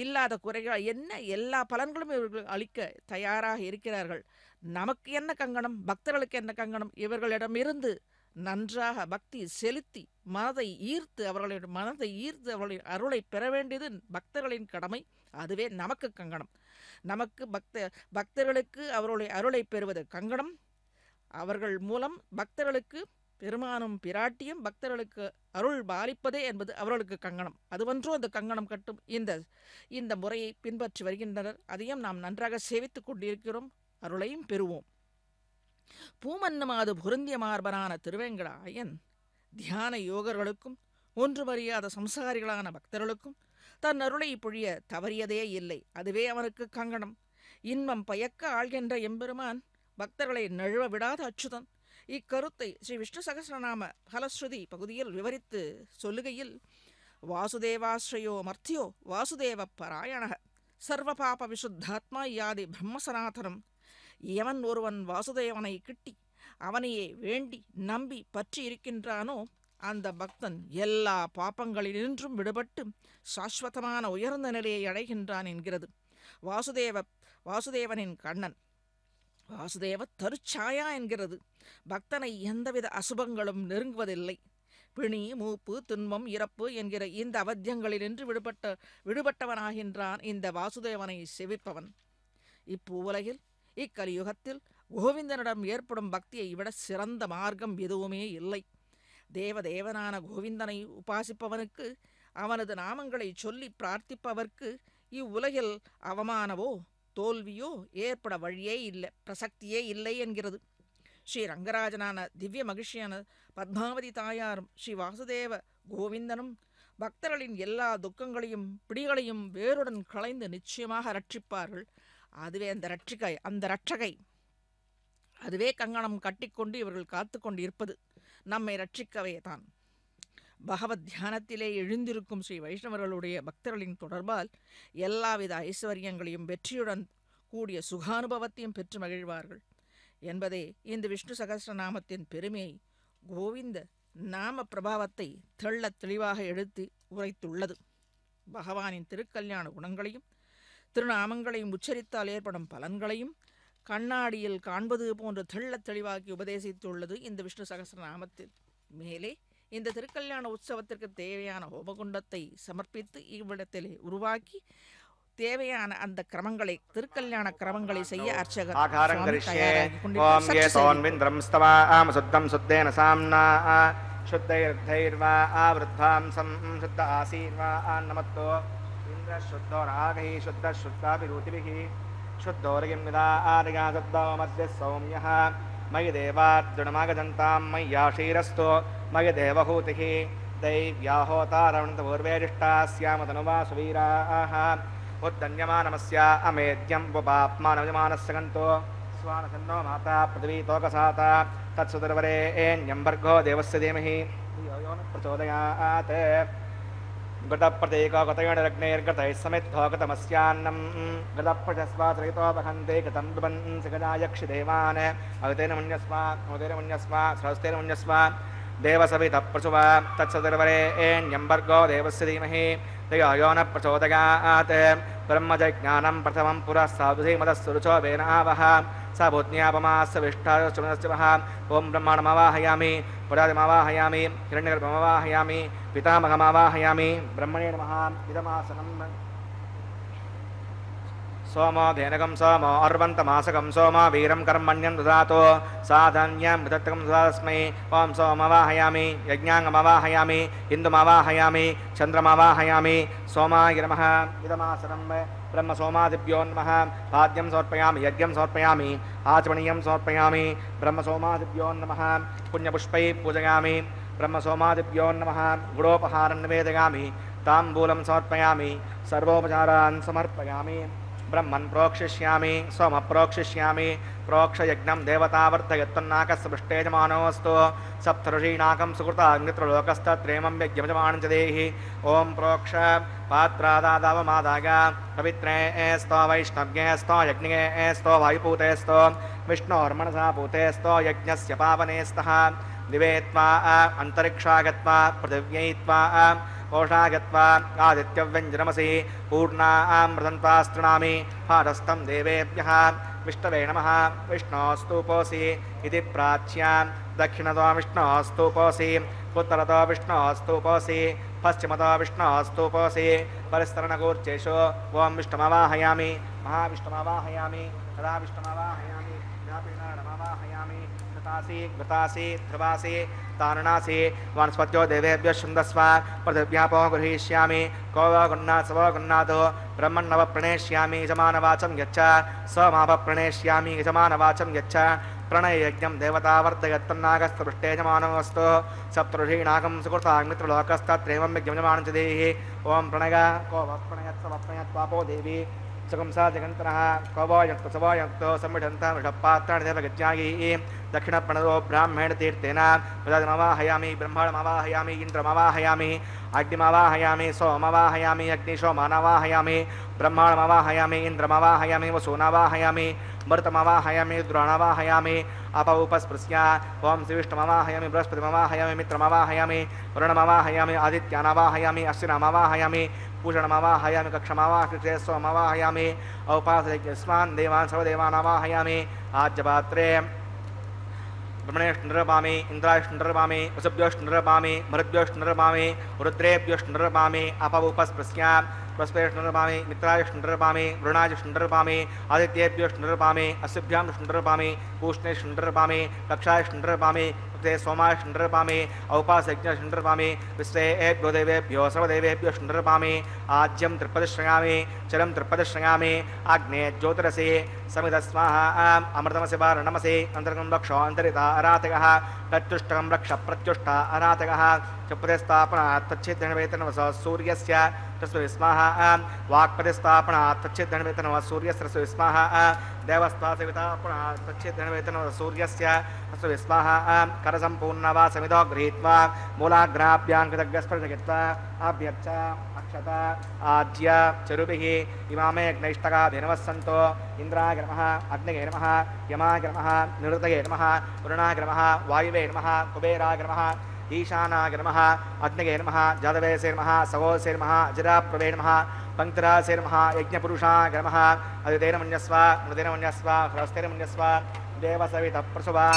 இல்லாத குறைகளா என்ன? எல்லா பலன்களும் இவர்கள் அளிக்க தயாராக இருக்கிறார்கள். நமக்கு என்ன கங்கணம்? பக்தர்களுக்கு என்ன கங்கணம்? இவர்களிடமிருந்து நன்றாக பக்தி செலுத்தி மனதை ஈர்த்து அவர்களின் அருளை பெற வேண்டியது பக்தர்களின் கடமை. அதுவே நமக்கு கங்கணம். நமக்கு பக்தர்களுக்கு அவருடைய அருளை பெறுவது கங்கணம். அவர்கள் மூலம் பக்தர்களுக்கு பெருமானும் பிராட்டியும் பக்தர்களுக்கு அருள் பாலிப்பதே என்பது அவர்களுக்கு கங்கணம். அதுவன்றோ அந்த கங்கணம் கட்டும் இந்த முறையை பின்பற்றி வருகின்றனர். அதையும் நாம் நன்றாக சேவித்துக் கொண்டிருக்கிறோம். அருளையும் பெறுவோம். பூமன்னமாது பொருந்திய மார்பனான திருவேங்கடாயன் தியான யோகர்களுக்கும் ஒன்றுமறியாத சம்சாரிகளான பக்தர்களுக்கும் தன் அருளை பொழிய தவறியதே இல்லை. அதுவே அவனுக்கு கங்கணம். இன்பம் பயக்க ஆள்கின்ற எம்பெருமான் பக்தர்களை நழுவ விடாத அச்சுதன். இக்கருத்தை ஸ்ரீ விஷ்ணு சகஸ்ரநாம பலஸ்ருதி பகுதியில் விவரித்து சொல்லுகையில், வாசுதேவாஸ்ரயோ மர்த்தியோ வாசுதேவ பராயண சர்வபாப விசுத்தாத்மா யாதி பிரம்மசனாதனம். எவன் ஒருவன் வாசுதேவனை கிட்டி அவனையே வேண்டி நம்பி பற்றி இருக்கின்றானோ அந்த பக்தன் எல்லா பாப்பங்களினின்றும் விடுபட்டு சாஸ்வதமான உயர்ந்த நிலையை அடைகின்றான் என்கிறது. வாசுதேவனின் கண்ணன் வாசுதேவ தருச்சாயா என்கிறது. பக்தனை எந்தவித அசுபங்களும் நெருங்குவதில்லை. பிணி, மூப்பு, துன்பம், இறப்பு என்கிற இந்த அவத்தியங்களினின்று விடுபட்டவனாகின்றான் இந்த வாசுதேவனை செவிப்பவன். இப்பூவுலகில் இக்கலியுகத்தில் கோவிந்தனிடம் ஏற்படும் பக்தியை விட சிறந்த மார்க்கம் எதுவுமே இல்லை. தேவதேவனான கோவிந்தனை உபாசிப்பவனுக்கு, அவனது நாமங்களை சொல்லி பிரார்த்திப்பவர்க்கு இவ்வுலகில் அவமானவோ தோல்வியோ ஏற்பட வழியே இல்லை, பிரசக்தியே இல்லை என்கிறது. ஸ்ரீ ரங்கராஜனான திவ்ய மகிழ்ச்சியான பத்மாவதி தாயாரும் ஸ்ரீ வாசுதேவ கோவிந்தனும் பக்தர்களின் எல்லா துக்கங்களையும் பிடிகளையும் வேருடன் களைந்து நிச்சயமாக ரட்சிப்பார்கள். அதுவே அந்த ரட்சகை. அதுவே கங்கணம் கட்டிக்கொண்டு இவர்கள் காத்து கொண்டு இருப்பது நம்மை ரட்சிக்கவே தான். பகவத் தியானத்திலே எழுந்திருக்கும் ஸ்ரீ வைஷ்ணவர்களுடைய பக்தர்களின் தொடர்பால் எல்லாவித ஐஸ்வர்யங்களையும் வெற்றியுடன் கூடிய சுகானுபவத்தையும் பெற்று மகிழ்வார்கள் என்பதே இந்த விஷ்ணு சகஸ்ரநாமத்தின் பெருமையை, கோவிந்த நாம பிரபாவத்தை தெள்ளத் தெளிவாக எடுத்து உரைத்துள்ளது. பகவானின் திருக்கல்யாண குணங்களையும் திருநாமங்களையும் உச்சரித்தால் ஏற்படும் பலன்களையும் கண்ணாடியில் காண்பது போன்று தெள்ளத் தெளிவாக்கி உபதேசித்துள்ளது இந்த விஷ்ணு சகஸ்ரநாமத்தில். மேலே இந்த திருக்கல்யாண உற்சவத்திற்கு தேவையான ஹோமகுண்டத்தை சமர்ப்பித்து இவ்விடத்திலே உருவாக்கி தேவையான அந்த கிரமங்களை திருக்கல்யாண கிரமங்களை செய்ய அர்ச்சகர் ஆகாரம் சுவாமி கரிஷ்யே. தயாராகி ஓம் கொண்டிருக்கிறார். யே சற்று செய்தி. தோன்விந்திரம் ஸ்தவாம் சுத்தம் சுத்தேன சாம்னா शुद्धैर्धैर्वा आवृद्धां सं शुद्ध आसीर्वा अन्नमत्तो इन्द्र शुद्धो रागैः शुद्ध शुद्धाभिरूतिभिः शुद्धोर्यं विदा आर्या शुद्धो मध्य सौम्यः मयि देवार्जुनमागजन्तां मय्याशीरस्तु मयि देवहूतिः दैव्याहोतारवन्तपूर्वेरिष्टा स्यामतनुवा सुवीराः उद्दन्यमानमस्या अमेद्यं वपाप्मानवजमानस्य गन्तो स्वानसन्नो माता पृथिवी तोकसाता तत्सुदर्वरेण्यं देवस्य धीमहि धियो यो न प्रचोदयात् गतप्रतीकगतैर्गतैः समिद्धो गतमस्यान्नं गतप्रजस्वासरितो वहन्ते गतं बिबन्स गजायक्षिदेवान् अवतेन मुन्यस्वा सहस्तेन मुन्यस्वा देवसवितः प्रसुवा तत्सुदर्वरेण्यं देवस्य धीमहि धियो यो न प्रचोदयात् ब्रह्मजज्ञानं प्रथमं पुरः साधुधीमतस्सुरुचो वेनावः सा भूत्न्यापमास्य विष्ठाश्च ओं ब्रह्माणमवाहयामि पुरादिमवाहयामि हिरण्यगर्भमवाहयामि पितामहमवाहयामि ब्रह्मणे नमः इदमासनं सोमो धेनकं सोमो अर्वन्तमासकं सोमो वीरं कर्मण्यं ददातु साधन्यं मृतत्वं ददास्मै ओं सोमवाहयामि यज्ञाङ्गमवाहयामि इन्दुमवाहयामि चन्द्रमवाहयामि सोमाय नमः इदमासनं ब्रह्मसोमादिभ्यो नमः पाद्यं समर्पयामि यज्ञं समर्पयामि आचमनीयं समर्पयामि ब्रह्मसोमादिभ्यो नमः पुण्यपुष्पैः पूजयामि ब्रह्मसोमादिभ्यो नमः गुडोपहारं निवेदयामि ताम्बूलं समर्पयामि सर्वोपचारान् समर्पयामि ब्रह्मन् प्रोक्षिष्यामि सोम प्रोक्षिष्यामि प्रोक्षयज्ञं देवतावर्तयत्तन्नाकस्पृष्टेजमानोऽस्तु सप्तऋषीणाकं सुकृताग्नित्रलोकस्तत्रेमं यज्ञमजमानं च देहि ॐ प्रोक्ष पात्रादादावमादाय पवित्रे स्तो वैष्णव्ये स्तो यज्ञे स्तो वायुपूते स्तो विष्णोर्मनसा पूते स्तो यज्ञस्य पावने स्तः दिवे त्वा अन्तरिक्षा गत्वा पृथिव्यै त्वा ओषा गत्वा आदित्यव्यञ्जनमसि पूर्णामृतं स्तृणामि हारस्तं देवेभ्यः विष्णवे नमः विष्णोस्तूपोऽसि इति प्राच्यां दक्षिणतो विष्णोस्तूपोऽसि उत्तरतो विष्णोस्तूपोऽसि पश्चिमतो विष्णोस्तूपोऽसि परिस्तरणकूर्चेषु ॐ विष्णुमवाहयामि महाविष्णुमवाहयामि तदा विष्णुमवाहयामि व्यापिनाडमवाहयामि घृतासि ध्रुवासि तारणासि वनस्पत्यो देवेभ्यः छन्दस्व पृथिव्यापो गृहीष्यामि को वा गृह्णात् स वो गृह्णातु ब्रह्मण्णव प्रणेष्यामि यजमानवाचं यच्च स माप प्रणेष्यामि यजमानवाचं यच्च प्रणययज्ञं देवतावर्तयत्तन्नागस्तपृष्टेजमानोऽस्तु सप्तऋषीणाकं सुकृताग्नित्रलोकस्तत्रेवं यज्ञमजमानं च देहि ॐ प्रणय को वा प्रणयत् स वा प्रणयत्वापो देवी सकंसा जगन्तरः कवो सम्मिढन्तः मृषपात्राणि देवगज्ञायी दक्षिणप्रणदो ब्राह्मण तीर्थेन प्रजातिमवाहयामि ब्रह्माणमवाहयामि इन्द्रमवाहयामि अग्निमवाहयामि सोमवाहयामि अग्निशोमानवाहयामि ब्रह्माणमवाहयामि इन्द्रमवाहयामि वसूनवाहयामि मृतमवाहयामि द्रोणवाहयामि अपौपस्पृश्य ओं श्रीविष्णुमवाहयामि बृहस्पतिमवाहयामि मित्रमवाहयामि वरुणमवाहयामि आदित्यानवाहयामि अश्विनमवाहयामि पूषणमवाहयामि कक्षमवाहकृते सोमवाहयामि औपासयज्ञस्मान् देवान् सर्वदेवानवाहयामि आज्यपात्रे ब्रह्मणेष्णिर्वामि इन्द्राष्णिर्वामि वसुभ्योष्णिर्वामि मरुद्भ्योष्णिर्वामि रुद्रेभ्योष्णिर्वामि अपौपस्पृश्य बृहस्पतिष्णिर्वामि मित्रायुष्णिर्वामि वरुणायुष्णिर्वामि आदित्येभ्योष्णिर्वामि अश्विभ्यां पूष्णेष्णिर्वामि कक्षायुष्णिर्वामि ते सोमाष्णिर्वामि औपासयज्ञष्णिर्वामि विश्वेभ्यो देवेभ्यो सर्वदेवेभ्यो ष्णिर्वामि आज्यं त्रिपदिश्रयामि चरं त्रिपदिश्रयामि आग्ने ज्योतिरसि समिधस्वाहा अमृतमसि वारणमसि अन्तर्गं रक्षो अन्तरिता अरातकः प्रत्युष्टकं रक्ष प्रत्युष्ट अरातकः चपदे स्थापना तच्छिद्रणवेतनवसः सूर्यस्य तस्मै स्वाहा वाक्पतिस्थापनात् तच्चिद्धनवेतनो सूर्यस्य स्वाहा देवस्त्वासवितापनात् तच्चिद्धनवेतनो सूर्यस्य तस्मै स्वाहा करसम्पूर्णवासमिदो गृहीत्वा मूलाग्राभ्यां कृतज्ञस्पर्शयित्वा अभ्यर्च अक्षता आज्य चरुभिः इमामे अग्नैष्टकाभिनवः सन्तो इन्द्राय नमः अग्नये नमः यमाय नमः निरुतये नमः वरुणाय नमः वायुवे नमः कुबेराय नमः ईशानाय नमः अग्नये नमः जातवेसे नमः सवोसे नमः अजराप्रवे नमः पंक्तिरासे नमः यज्ञपुरुषाय नमः अदितेन मन्यस्व मृतेन मन्यस्व ह्रस्तेन मन्यस्व देवसवितः प्रसुवां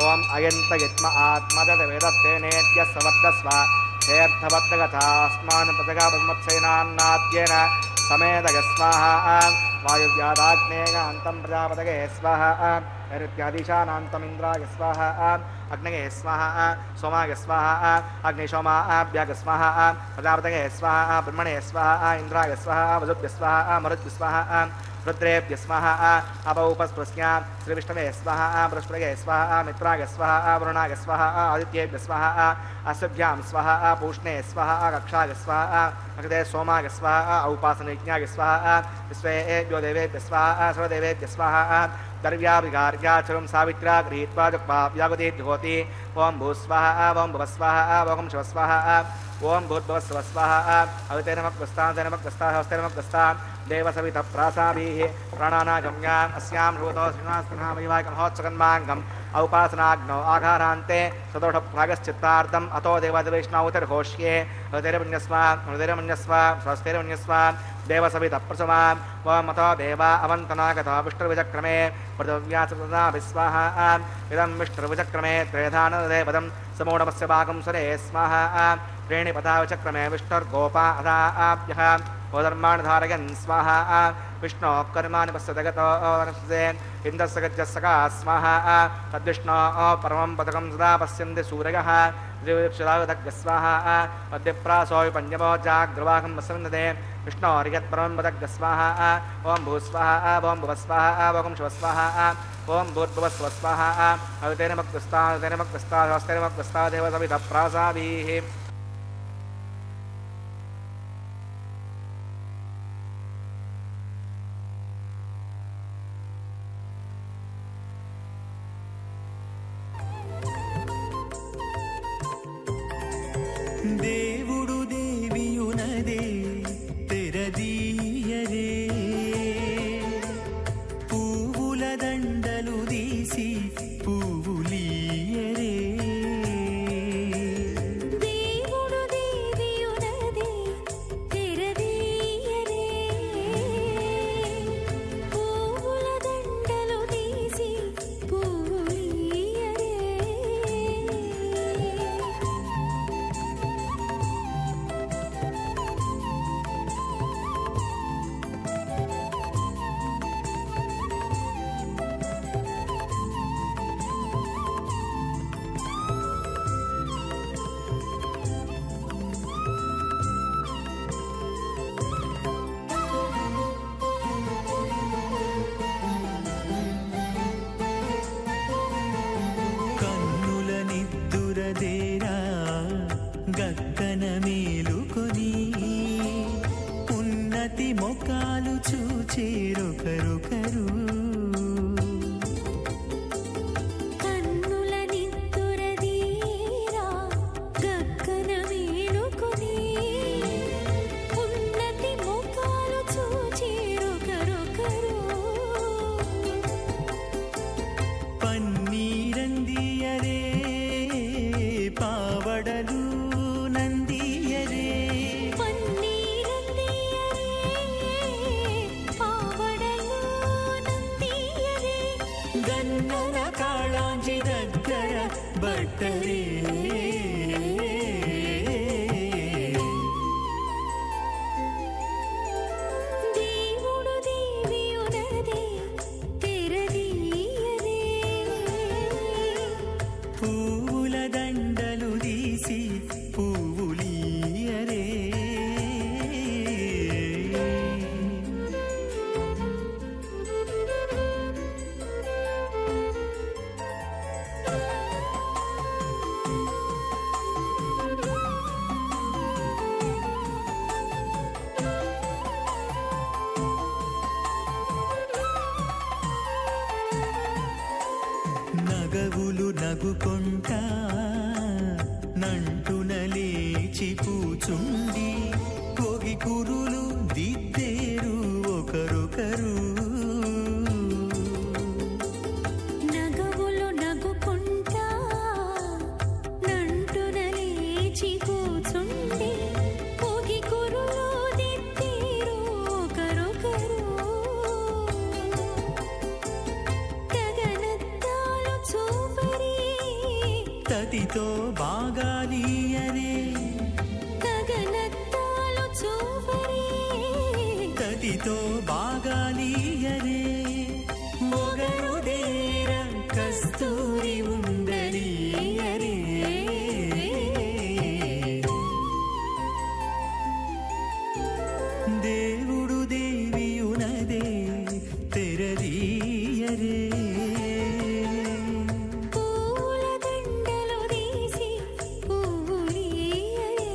ओम अयन्त यत्म आत्मदवेदस्तेनेत्य सवर्धस्व तीर्थवद्गतास्मान् पदगापद्मत्सेनान्नाद्येन समेतय स्वाहा वायुव्यादाग्नेयान्तं प्रजापतये स्वाहा नैऋत्यादिशानान्तमिन्द्राय स्वाहा अग्नये स्वाहा सोमाय स्वाहा अग्निशोमाभ्याग स्वाहा प्रजापतये स्वाहा ब्रह्मणे स्वाहा इन्द्राय स्वाहा वसुभ्य स्वाहा मरुद्भ्य स्वाहा रुद्रेभ्य स्वाहा अपौपस्पृश्या श्रीविष्णवे स्वाहा बृहस्पतये स्वाहा मित्राय स्वाहा वरुणाय स्वाहा आदित्येभ्य स्वाहा अस्भ्यां स्वाहा पूष्णे स्वाहा कक्षाय स्वाहा अग्ने सोमाय स्वाहा औपासनयज्ञाय स्वाहा विश्वेभ्यो देवेभ्य स्वाहा सर्वदेवेभ्य स्वाहा दर्व्याभिगार्याचरुं सावित्र्या गृहीत्वा व्यागति जुहोति ओं भूस्वाहा ओं भुवस्वाहा ओं शिवस्वाहा ओं भूर्भुवस्वस्वाहा अविते नमः हस्ते नमः देवसवितः प्रासाभिः प्राणानागम्याम् अस्यां रूतो श्रीनिवासपुनः वैवाहिकमहोत्सकन्माङ्गम् औपासनाग्नौ आघारान्ते सदोषप्रागश्चित्तार्थम् अतो देवादिवैष्णवतिर्घोष्ये हृदयमन्यस्व स्वस्तिरमन्यस्व देवसवितः प्रसवां वमतो देवा अवन्तनागतो विष्णुर्विचक्रमे पृथिव्यासप्रदाभिस्वाहा इदं विष्णुर्विचक्रमे त्रेधानदेवदं समूढमस्य भागं सुरे स्वाहा त्रीणिपदा विचक्रमे विष्णुर्गोपा अधाभ्यः ओधर्मान् धारयन् स्वाहा विष्णो कर्माणि पश्यतगतो इन्द्रस्य गजस्सका स्वाहा तद्विष्णो परमं पदकं सदा पश्यन्ति सूरयः स्वाहा मध्यप्रासो पञ्चमो जाग्रवाहं वसन्दते विष्णोर्यत्परमं पदग् स्वाहा ओं भूस्वाहा ओं भुवस्वाहा ओं शिवस्वाहा ओं भूर्भुवस्वस्वाहा अवितेन मक्तस्ता देवसवितः प्रासाभिः దేవుడు దేవియునదే తెరదీయరే పువ్వుల దండలు తీసి పువ్వులీయరే దేవుడు దేవియునదే తెరదీయరే పువ్వుల దండలు తీసి పువ్వులీయరే కన్నుల నిద్దురదేరా గక్కన మేలుకొని ఉన్నతి మొకాలు చూచేరొకరొకరు కన్నుల నిద్దురదీరా గగ్గన మేలుకొని ఉన్నతి ముఖాలు చూచేరొకరొకరు పన్నీరందియరే పావడలు నందియరే పన్నీరందియరే పావడలు నందియరే గన్నన కాళాంజి దగ్గర బట్టరే దేవుడు దేవియునదే తెరదీయరే పువ్వుల దండలు తీసి పువ్వులీయరే నగవులు నగుకొంటా నంటున లేచి కూచుండి పొగి కురులు దిద్దేరు ఒకరొకరు నగవులు నగుకుంటా నంటున లేచి కూచుండి పొగి కురులు దిద్దేరు ఒకరొకరు గగనత్తాలు చూపరి తతితో బాగాలియరే గగనత్తాలు చూపరి తతితో బాగాలియరే మొగరు దేర కస్తూరి ఉండలియరే దేవుడు దేవియునదే తెరదీయరే పూల దండలు తీసి పువ్వులియరే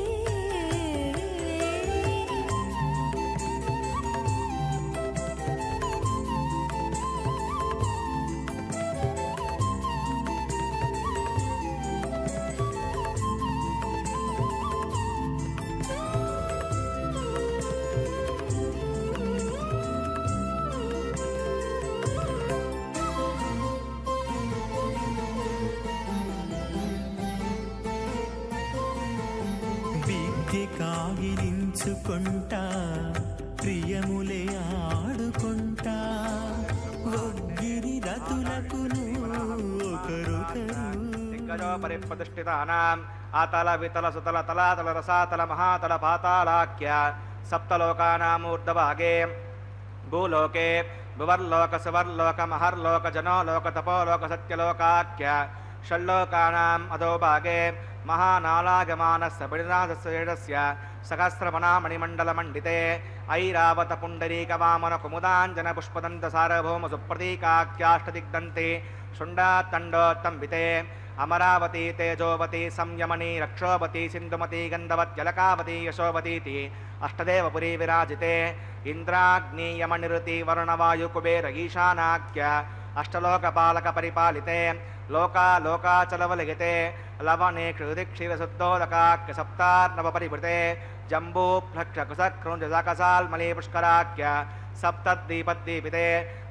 విద్య కాగిలించుకుంటా ప్రియములే ఆడుకుంటా ఒగ్గిరి రతులకును ఒకరొకరు దిగ్గజో పరిప్రతిష్ఠితానాం ఆతల వితల సుతల తలాతల రసాతల మహాతల పాతాళాఖ్య సప్తలోకానామూర్ధభాగే భూలోకే భువర్లోక సువర్లోక మహర్లోక జనోలోక తపోలోక సత్యలోకాఖ్య షల్లోకానాం అధోభాగే మహానాళాగమానస్య పిడినాథస్య సహస్రమణామణిమండలమండితే ఐరావత పుండరీకవామన కుముదాంజన పుష్పదంత సార్వభౌమ సుప్రతీకాఖ్యాష్టదిగ్దంతే శుండాతండోత్తంబితే అమరావతి తేజోవతి సంయమని రక్షోవతి సింధుమతి గంధవత్యలకావతి యశోవతీతి అష్టదేవపురీ విరాజితే ఇంద్రాగ్నియమనిరుతి వరుణవాయు కుబేర ఈశానాఖ్య అష్టలోకపాలక పరిపాలితే లోకాచలవలిగితే లవణే క్షుదిక్షీరశుద్ధోదకాఖ్య సప్తార్ణవ పరివృతే జంబూఫ్లక్షకుసక్రుంజకసాల్మలే పుష్కరాఖ్య సప్తద్వీపద్వీపితే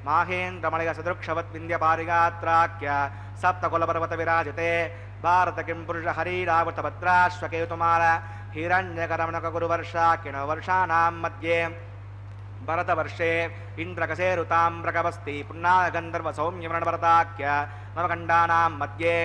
మాహేంద్రమణయ సదృక్షవద్వింధ్యపారిగాత్రాఖ్య సప్తకులపర్వత విరాజితే భారత కిం పురుష హరీరావృతభద్రాశ్వకేతుమాల హిరణ్యకరమణక గురువర్షాకిణ వర్షానాం మధ్యే భరతవర్షే ఇంద్రకసేరుతామ్రకవస్తి పున్నాగంధర్వ సౌమ్యమరణభరతాఖ్య నవఖండానాం మధ్యే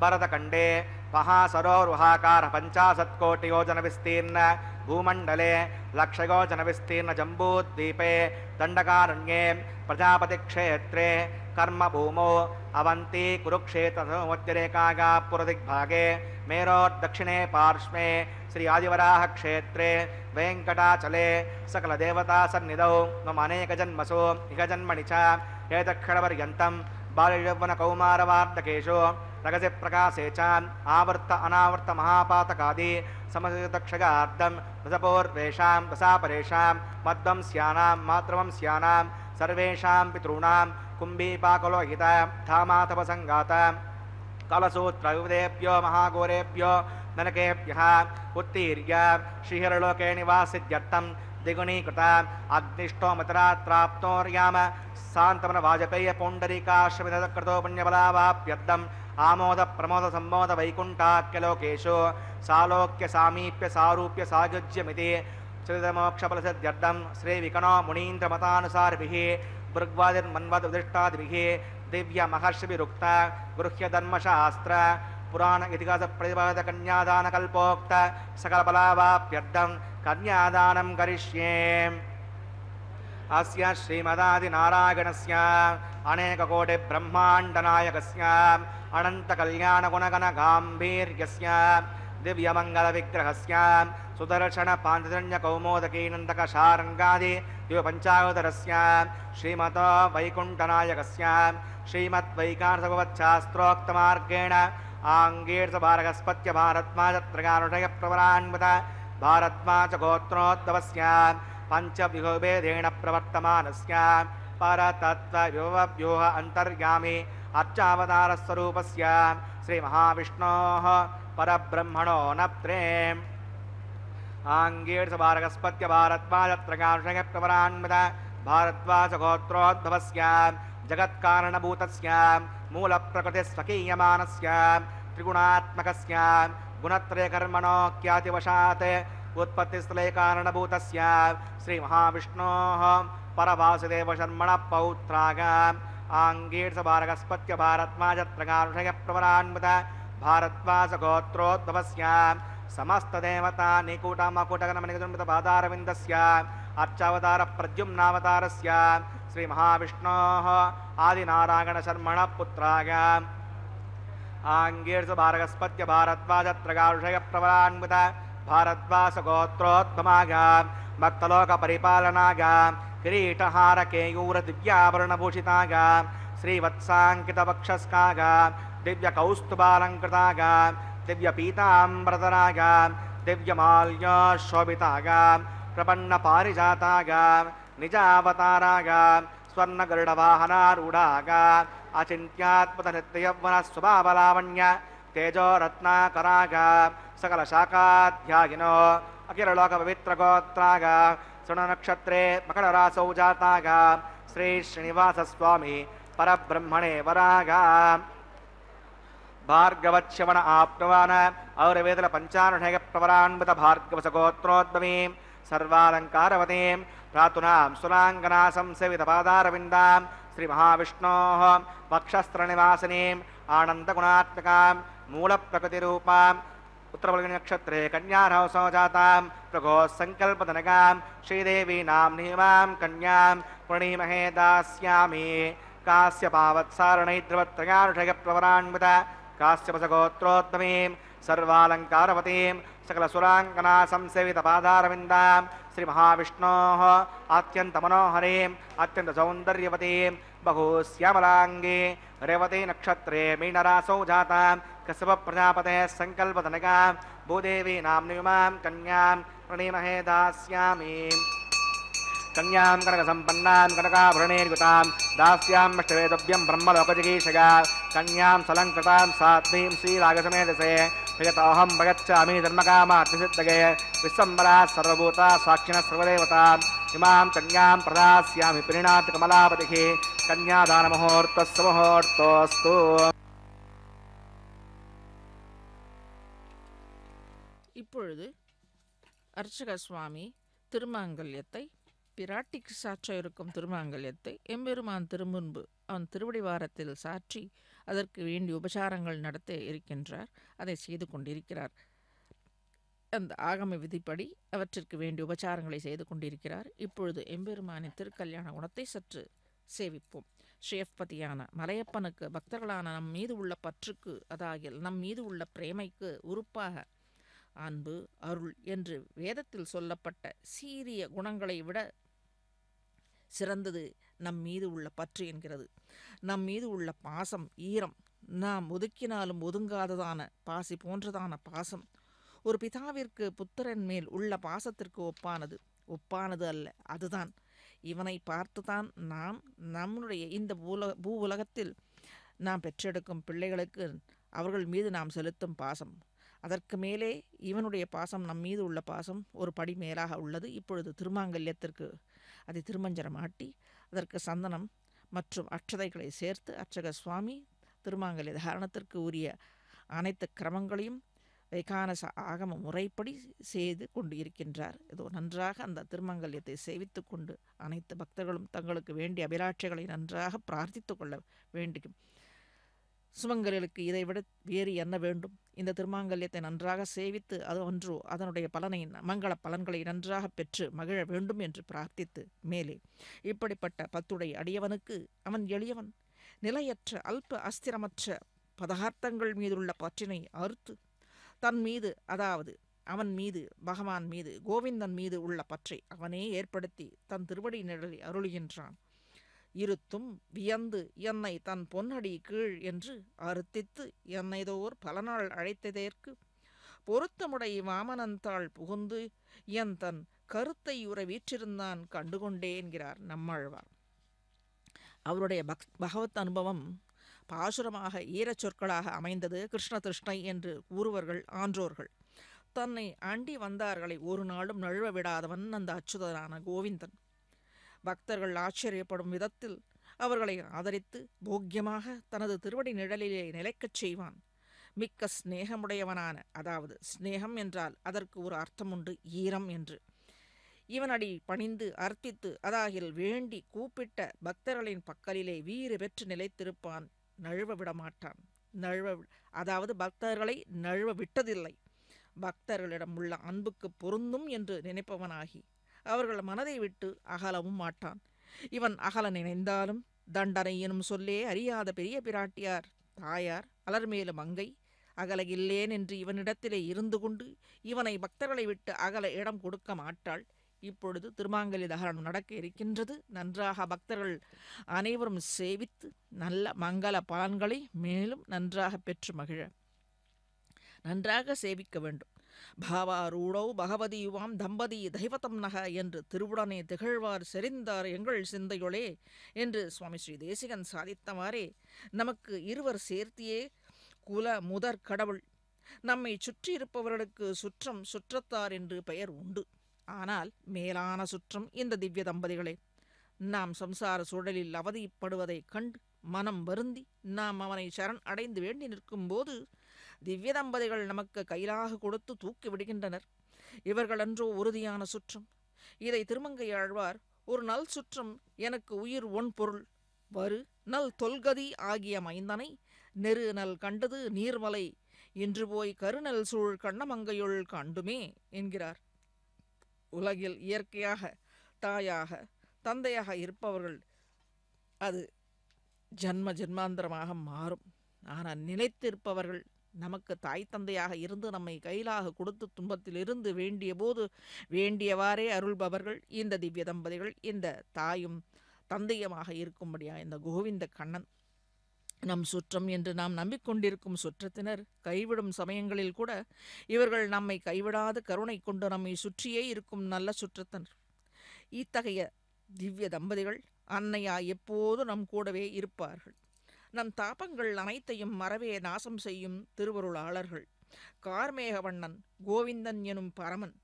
భరతఖండే మహాసరోరుహాకార 50 కోటియోజన విస్తీర్ణ భూమండలే లక్షయోజన విస్తీర్ణ జంబూద్వీపే దండకారణ్యే ప్రజాపతిక్షేత్రే కర్మభూమో అవంతి కురుక్షేత్రమధ్యరేఖాగా పురదిగ్భాగే మేరోర్దక్షిణే పార్శ్వే శ్రీ ఆదివరాహ క్షేత్రే వెంకటాచలే సకల దేవతా సన్నిధౌ మమ అనేక జన్మసు ఇహ జన్మని చ ఏతక్షణపర్యంతం బాల్యయౌవన కౌమారవార్ధకేషు రగసి ప్రకాశే చ ఆవర్త అనావర్త మహాపాతకాది సమసితక్షగార్థం దశపూర్వేషాం దశాపరేషాం మద్వంస్యానాం మాతృవంస్యానాం సర్వేషాం పితॄణాం కుంభీపాకులోహిత ధామాతపసంగాత కలసూత్రయుదేభ్యో మహాఘోరేభ్యో నరకేభ్యః ఉత్తీర్య శ్రీహరలోకే నివాసిత్యర్థం ద్విగుణీకృత అగ్నిష్టోమతరాత్రాప్తోర్యామ శాంతమన వాజపేయ పౌండరీకాశ్రమితకృతో పుణ్యబలావాప్యర్థం ఆమోద ప్రమోద సంమోద వైకుంఠాఖ్యలోకేషు సాలోక్య సామీప్య సారూప్య సాయుజ్యమితి చరితమోక్షఫలసిద్ధ్యర్థం శ్రీ వికణో మునీంద్రమతానుసారిభిః భృగ్వాదిర్మన్వదుదిష్టాదిభిః దివ్య మహర్షిభిరుక్త గృహ్యధర్మశాస్త్ర పురాణ ఇతిహాస ప్రతిపాద కన్యాదాన కల్పోక్త సకల బలావాప్యర్థం కన్యాదానం కరిష్యే. అస్య శ్రీమదాది నారాయణస్య అనేక కోటి బ్రహ్మాండ నాయకస్య అనంత కళ్యాణ గుణగణ గాంభీర్యస్య దివ్యమంగళ విగ్రహస్య సుదర్శన పాంచజన్య కౌమోదకీనందక శారంగాది దివ పంచావతరస్య శ్రీమతో వైకుంఠనాయకస్య శ్రీమద్వైకానసభవచ్ఛాస్త్రోక్తమార్గేణ ఆంగీర్సభారగస్పత్య భారత్మాచత్రగానుషయ ప్రవరాన్విత భారత్మాచ గోత్రోద్భవస్య పంచవ్యూహభేదేన ప్రవర్తమానస్య పరతత్వవ్యూహ అంతర్యామి अर्चावतारस्वरूपस्य श्रीमहाविष्णोः परब्रह्मणो नप्त्रे आङ्गीर्षभारगस्पत्य भारद्वाजत्रगांशप्रवरान्वित भारद्वाजगोत्रोद्भवस्य जगत्कारणभूतस्य मूलप्रकृतिस्वकीयमानस्य त्रिगुणात्मकस्य गुणत्रयकर्मणो ख्यातिवशात् उत्पत्तिस्थले कारणभूतस्य श्रीमहाविष्णोः परवासुदेवशर्मणः पौत्राग आङ्गीर्षभारगस्पत्य भारद्वाजत्रगांशप्रवरान्वित भारद्वाजगोत्रोद्भवस्य समस्तदेवता निकूटमकुटगणमनिगुणमितपादारविन्दस्य अर्चावतारप्रद्युम्नावतारस्य श्रीमहाविष्णोः आदिनारायणशर्मणः पुत्राग आङ्गीर्षभारगस्पत्य भारद्वाजत्रगांशप्रवरान्वित भारद्वाजगोत्रोद्भवाग भक्तलोकपरिपालनाग किरीटहारकेयूरदिव्याभरणभूषिताग श्रीवत्साङ्कितवक्षस्काग दिव्यकौस्तुभालङ्कृताग दिव्यपीताम्बरधराग दिव्यमाल्यशोभिताग प्रपन्नपारिजाताग निजावताराग स्वर्णगरुडवाहनारूढाग अचिन्त्यात्मतनित्ययौवनस्वभावलावण्य तेजोरत्नाकराग सकलशाखाध्यायिनो अखिललोकपवित्रगोत्राग सुननक्षत्रे मकररासौ जाताग श्री श्रीनिवासस्वामी परब्रह्मणे वराग भार्गवच्छवन आप्नुवान औरवेदल पंचानुषेय प्रवरान्वित भार्गवसगोत्रोद्भवीं सर्वालंकारवतीं प्रातुनां सुरांगना संसेवितपादारविन्दां श्रीमहाविष्णोः वक्षस्त्रनिवासिनीं आनन्दगुणात्मकां मूलप्रकृतिरूपां उत्तरफल्गुनक्षत्रे कन्यारहसौ जातां प्रभोः सङ्कल्पधनकां श्रीदेवी नाम्नीमां कन्यां प्रणीमहे दास्यामि कास्यपावत्सारणैर्ध्रुवत्रयानुषयप्रवरान्वित काश्यपसगोत्रोद्भवीं सर्वालङ्कारवतीं सकलसुराङ्गना संसेवितपादारविन्दां श्रीमहाविष्णोः अत्यन्तमनोहरीं अत्यन्तसौन्दर्यवतीं बहुश्यामलाङ्गी रेवती नक्षत्रे मीनरासौ जातां कश्यपप्रजापतेः सङ्कल्पधनकां भूदेवी नाम्नीमां कन्यां प्रणीमहे दास्यामि कन्यां कनकसम्पन्नां कनकाभरणैर्युतां दास्यामष्टवेदव्यं ब्रह्मलोकजिगीषया कन्यां सलङ्कृतां साध्वीं श्रीरागसमेधसे विगतोऽहं भगच्छामि धर्मकामार्थसिद्धये विश्वम्बराः सर्वभूताः साक्षिणः सर्वदेवताम् इमां कन्यां प्रदास्यामि प्रीणातिकमलापतिः कन्यादानमुहूर्तस्य मुहूर्तोऽस्तु। இப்பொழுது அர்ச்சக சுவாமி திருமாங்கல்யத்தை பிராட்டிக்கு சாற்ற இருக்கும் திருமாங்கல்யத்தை எம்பெருமான் திருமுன்பு அவன் திருவடிவாரத்தில் சாற்றி அதற்கு வேண்டிய உபசாரங்கள் நடத்த இருக்கின்றார். அதை செய்து கொண்டிருக்கிறார். அந்த ஆகம விதிப்படி அவற்றிற்கு வேண்டிய உபசாரங்களை செய்து கொண்டிருக்கிறார். இப்பொழுது எம்பெருமானின் திருக்கல்யாண குணத்தை சற்று சேவிப்போம். ஸ்ரீயப்பதியான மலையப்பனுக்கு பக்தர்களான நம் மீது உள்ள பற்றுக்கு அதாகில் நம் மீது உள்ள பிரேமைக்கு உறுப்பாக அன்பு அருள் என்று வேதத்தில் சொல்லப்பட்ட சீரிய குணங்களை விட சிறந்தது நம் மீது உள்ள பற்று என்கிறது. நம் மீது உள்ள பாசம் ஈரம் நாம் ஒதுக்கினாலும் ஒதுங்காததான பாசி போன்றதான பாசம் ஒரு பிதாவிற்கு புத்திரன் மேல் உள்ள பாசத்திற்கு ஒப்பானது அல்ல. அதுதான் இவனை பார்த்துதான் நாம் நம்முடைய இந்த பூ உலகத்தில் நாம் பெற்றெடுக்கும் பிள்ளைகளுக்கு அவர்கள் மீது நாம் செலுத்தும் பாசம், அதற்கு மேலே இவனுடைய பாசம் நம் மீது உள்ள பாசம் ஒரு படி மேலாக உள்ளது. இப்பொழுது திருமாங்கல்யத்திற்கு அதை திருமஞ்சனம் ஆட்டி அதற்கு சந்தனம் மற்றும் அட்சதைகளை சேர்த்து அர்ச்சக சுவாமி திருமாங்கல்ய தாரணத்திற்கு உரிய அனைத்து கிரமங்களையும் வைகானச ஆகம முறைப்படி செய்து கொண்டு இருக்கின்றார். இதோ நன்றாக அந்த திருமங்கல்யத்தை சேவித்து கொண்டு அனைத்து பக்தர்களும் தங்களுக்கு வேண்டிய அபிலாட்சைகளை நன்றாக பிரார்த்தித்து கொள்ள வேண்டும். சுமங்கலிகளுக்கு இதைவிட வேறு என்ன வேண்டும்? இந்த திருமாங்கல்யத்தை நன்றாக சேவித்து அது ஒன்றோ அதனுடைய மங்கள பலன்களை நன்றாக பெற்று மகிழ வேண்டும் என்று பிரார்த்தித்து மேலே இப்படிப்பட்ட பத்துடைய அடியவனுக்கு அவன் எளியவன் நிலையற்ற அல்ப அஸ்திரமற்ற பதார்த்தங்கள் மீதுள்ள பற்றினை அறுத்து தன் மீது அதாவது அவன் மீது பகவான் மீது கோவிந்தன் மீது உள்ள பற்றை அவனே ஏற்படுத்தி தன் திருவடி நிழலை அருளுகின்றான். இருத்தும் வியந்து என்னை தன் பொன்னடி கீழ் என்று அறுத்தித்து என்னைதோர் பலநாள் அழைத்ததற்கு பொருத்தமுடை வாமனந்தாள் புகுந்து என் தன் கருத்தை உற வீற்றிருந்தான் கண்டுகொண்டே என்கிறார் நம்மாழ்வார். அவருடைய பகவத் அனுபவம் பாசுரமாக ஈரச் சொற்களாக அமைந்தது கிருஷ்ண திருஷ்ணை என்று கூறுவர்கள் ஆன்றோர்கள். தன்னை அண்டி வந்தார்களை ஒரு நாளும் நழுவ விடாதவன் அந்த அச்சுதனான கோவிந்தன். பக்தர்கள் ஆச்சரியப்படும் விதத்தில் அவர்களை ஆதரித்து போக்கியமாக தனது திருவடி நிழலிலே நிலைக்கச் செய்வான். மிக்க ஸ்நேகமுடையவனான, அதாவது ஸ்நேகம் என்றால் அதற்கு ஒரு அர்த்தம் உண்டு, ஈரம் என்று. இவனடி பணிந்து அர்ப்பித்து அதாகில் வேண்டி கூப்பிட்ட பக்தர்களின் பக்கலிலே வீறு பெற்று நிலைத்திருப்பான். நழுவ விடமாட்டான். அதாவது பக்தர்களை நழுவ விட்டதில்லை. பக்தர்களிடம் உள்ள அன்புக்கு பொருந்தும் என்று நினைப்பவனாகி அவர்கள் மனதை விட்டு அகலவும் மாட்டான். இவன் அகல நினைந்தாலும் தண்டனை எனும் சொல்லே அறியாத பெரிய பிராட்டியார் தாயார் அலர்மேலு மங்கை அகல இல்லேன் என்று இவனிடத்திலே இருந்து கொண்டு இவனை பக்தர்களை விட்டு அகல இடம் கொடுக்க மாட்டாள். இப்பொழுது திருமாங்கலி தகனம் நடக்க இருக்கின்றது. நன்றாக பக்தர்கள் அனைவரும் சேவித்து நல்ல மங்கள பலன்களை மேலும் நன்றாக பெற்று மகிழ நன்றாக சேவிக்க வேண்டும். பாவாரூடோ பகவதி யுவாம் தம்பதி தெய்வத்தம் நக என்று திருவுடனே திகழ்வார் செறிந்தார் எங்கள் சிந்தையொளே என்று சுவாமி ஸ்ரீ தேசிகன் சாதித்தவாறே நமக்கு இருவர் சேர்த்தியே குல முதற் கடவுள். நம்மை சுற்றி இருப்பவர்களுக்கு சுற்றம் சுற்றத்தார் என்று பெயர் உண்டு. ஆனால் மேலான சுற்றம் இந்த திவ்ய தம்பதிகளே. நாம் சம்சார சூழலில் அவதிப்படுவதைக் கண்டு மனம் வருந்தி நாம் அவனை சரண் அடைந்து வேண்டி நிற்கும் போது திவ்ய தம்பதிகள் நமக்கு கையிலாக கொடுத்து தூக்கி விடுகின்றனர். இவர்களன்றோ உறுதியான சுற்றம். இதை திருமங்கையாழ்வார் ஒரு நல் சுற்றம் எனக்கு உயிர் ஒன் பொருள் வரு நல் தொல்கதி ஆகிய மைந்தனை நெரு நல் கண்டது நீர்மலை இன்று போய் கருநல் சூழ் கண்ணமங்கையுள் கண்டுமே என்கிறார். உலகில் இயற்கையாக தாயாக தந்தையாக இருப்பவர்கள் அது ஜன்ம ஜென்மாந்தரமாக மாறும். ஆனால் நிலைத்திருப்பவர்கள் நமக்கு தாய் தந்தையாக இருந்து நம்மை கையிலாக கொடுத்து துன்பத்திலிருந்து வேண்டிய போது வேண்டியவாறே அருள்பவர்கள் இந்த திவ்ய தம்பதிகள். இந்த தாயும் தந்தையமாக இருக்கும்படியா இந்த கோவிந்த கண்ணன் நம் சுற்றம் என்று நாம் நம்பிக்கொண்டிருக்கும் சுற்றத்தினர் கைவிடும் சமயங்களில் கூட இவர்கள் நம்மை கைவிடாத கருணை கொண்டு நம்மை சுற்றியே இருக்கும் நல்ல சுற்றத்தினர். இத்தகைய திவ்ய தம்பதிகள் அன்னையா எப்போது நம் கூடவே இருப்பார்கள். நம் தாபங்கள் அனைத்தையும் மறவே நாசம் செய்யும் திருவருளாளர்கள். கார்மேகவண்ணன் கோவிந்தன் எனும் பரமன்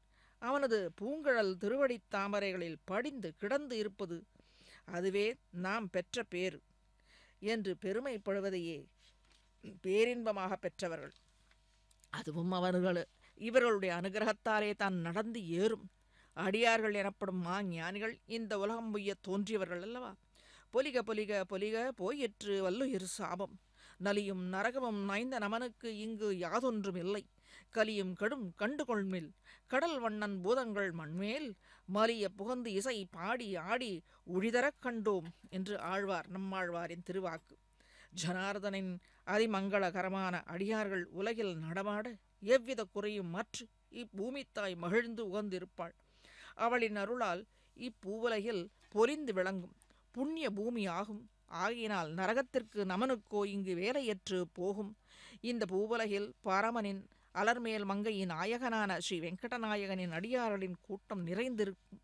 அவனது பூங்கழல் திருவடித் தாமரைகளில் படிந்து கிடந்து இருப்பது அதுவே நாம் பெற்ற பேறு என்று பெருமைப்படுவதையே பேரின்பமாக பெற்றவர்கள். அதுவும் இவர்களுடைய அனுகிரகத்தாலே தான் நடந்து ஏறும். அடியார்கள் எனப்படும் ஞானிகள் இந்த உலகம் உய்ய தோன்றியவர்கள் அல்லவா. பொலிக பொலிக பொலிக போயிற்று வல்லுயிர் சாபம் நலியும் நரகமும் நாய்ந்த நமனுக்கு இங்கு யாதொன்றும் இல்லை. கலியும் கடும் கண்டுகொள்மில் கடல் வண்ணன் பூதங்கள் மண்மேல் மலிய புகந்து இசை பாடி ஆடி ஒழிதரக் கண்டோம் என்று ஆழ்வார் நம்மாழ்வாரின் திருவாக்கு. ஜனார்தனின் அதிமங்களகரமான அடியார்கள் உலகில் நடமாட எவ்வித குறையும் மற்று இப்பூமித்தாய் மகிழ்ந்து உகந்திருப்பாள். அவளின் அருளால் இப்பூவுலகில் பொலிந்து விளங்கும் புண்ணிய பூமி ஆகும். ஆகினால் நரகத்திற்கு நமனுக்கோ இங்கு வேலையற்று போகும். இந்த பூவுலகில் பரமனின் அலர்மேல் மங்கையின் நாயகனான ஸ்ரீ வெங்கடநாயகனின் அடியார்களின் கூட்டம் நிறைந்திருக்கும்.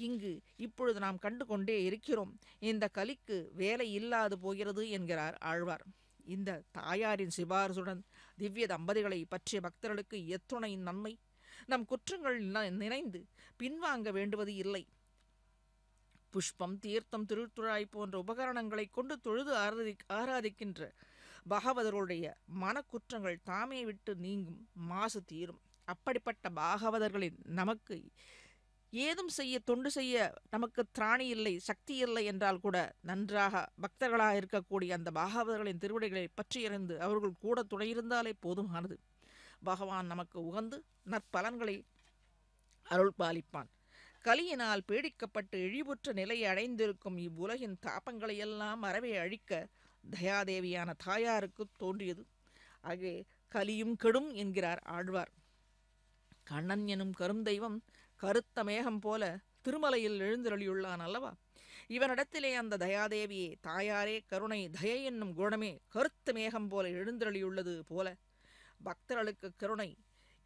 இங்கு இப்பொழுது நாம் கண்டு கொண்டே இருக்கிறோம். இந்த கலிக்கு வேலை இல்லாது போகிறது என்கிறார் ஆழ்வார். இந்த தாயாரின் சிபாரசுடன் திவ்ய தம்பதிகளை பற்றிய பக்தர்களுக்கு எத்துணை நன்மை. நம் குற்றங்கள் நினைந்து பின்வாங்க வேண்டுவது இல்லை. புஷ்பம் தீர்த்தம் திருத்துழாய் போன்ற உபகரணங்களை கொண்டு தொழுது ஆராதிக்கின்ற பாகவதர்களுடைய மனக்குற்றங்கள் தாமே விட்டு நீங்கும், மாசு தீரும். அப்படிப்பட்ட பாகவதர்களின் நமக்கு ஏதும் செய்ய தொண்டு செய்ய நமக்கு திராணி இல்லை, சக்தி இல்லை என்றால் கூட நன்றாக பக்தர்களாக இருக்கக்கூடிய அந்த பாகவதர்களின் திருவடிகளை பற்றியிருந்து அவர்கள் கூட துணையிருந்தாலே போதுமானது. பகவான் நமக்கு உகந்து நற்பலன்களை அருள் பாலிப்பான். கலியினால் பீடிக்கப்பட்டு இழிவுற்ற நிலையை அடைந்திருக்கும் இவ்வுலகின் தாபங்களையெல்லாம் அறவே அழிக்க தயாதேவியான தாயாருக்கு தோன்றியது. ஆகவே கலியும் கெடும் என்கிறார் ஆழ்வார். கண்ணன் எனும் கருந்தெய்வம் கருத்த மேகம் போல திருமலையில் எழுந்தருளியுள்ளான் அல்லவா. இவனிடத்திலே அந்த தயாதேவியே தாயாரே கருணை தயை என்னும் குணமே கருத்த மேகம் போல எழுந்தருளியுள்ளது போல பக்தர்களுக்கு கருணை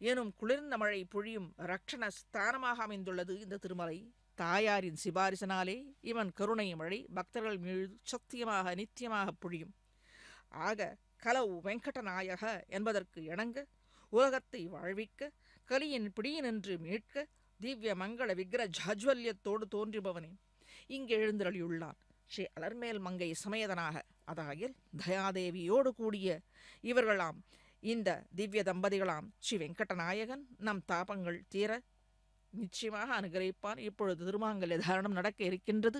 எனும் குளிர்ந்த மழை பொழியும் இரட்சண ஸ்தானமாக அமைந்துள்ளது இந்த திருமலை. தாயாரின் சிபாரிசனாலே இவன் கருணை மழை பக்தர்கள் மீது சத்தியமாக நித்தியமாக பொழியும். ஆக கலவு வெங்கடநாயக என்பதற்கு இணங்க உலகத்தை வாழ்விக்க கலியின் பிடியினின்று மீட்க திவ்ய மங்கள விக்கிர ஜாஜ்வல்யத்தோடு தோன்றுபவனே இங்கு எழுந்தருளியுள்ளான். ஸ்ரீ அலர்மேல் மங்கை சமேதனாக, அதாயில் தயாதேவியோடு கூடிய இவர்களாம் இந்த திவ்ய தம்பதிகளாம் ஸ்ரீ வெங்கடநாயகன் நம் தாபங்கள் தீர நிச்சயமாக அனுகிரகிப்பான். இப்பொழுது திருமாங்கல்ய தாரணம் நடக்க இருக்கின்றது.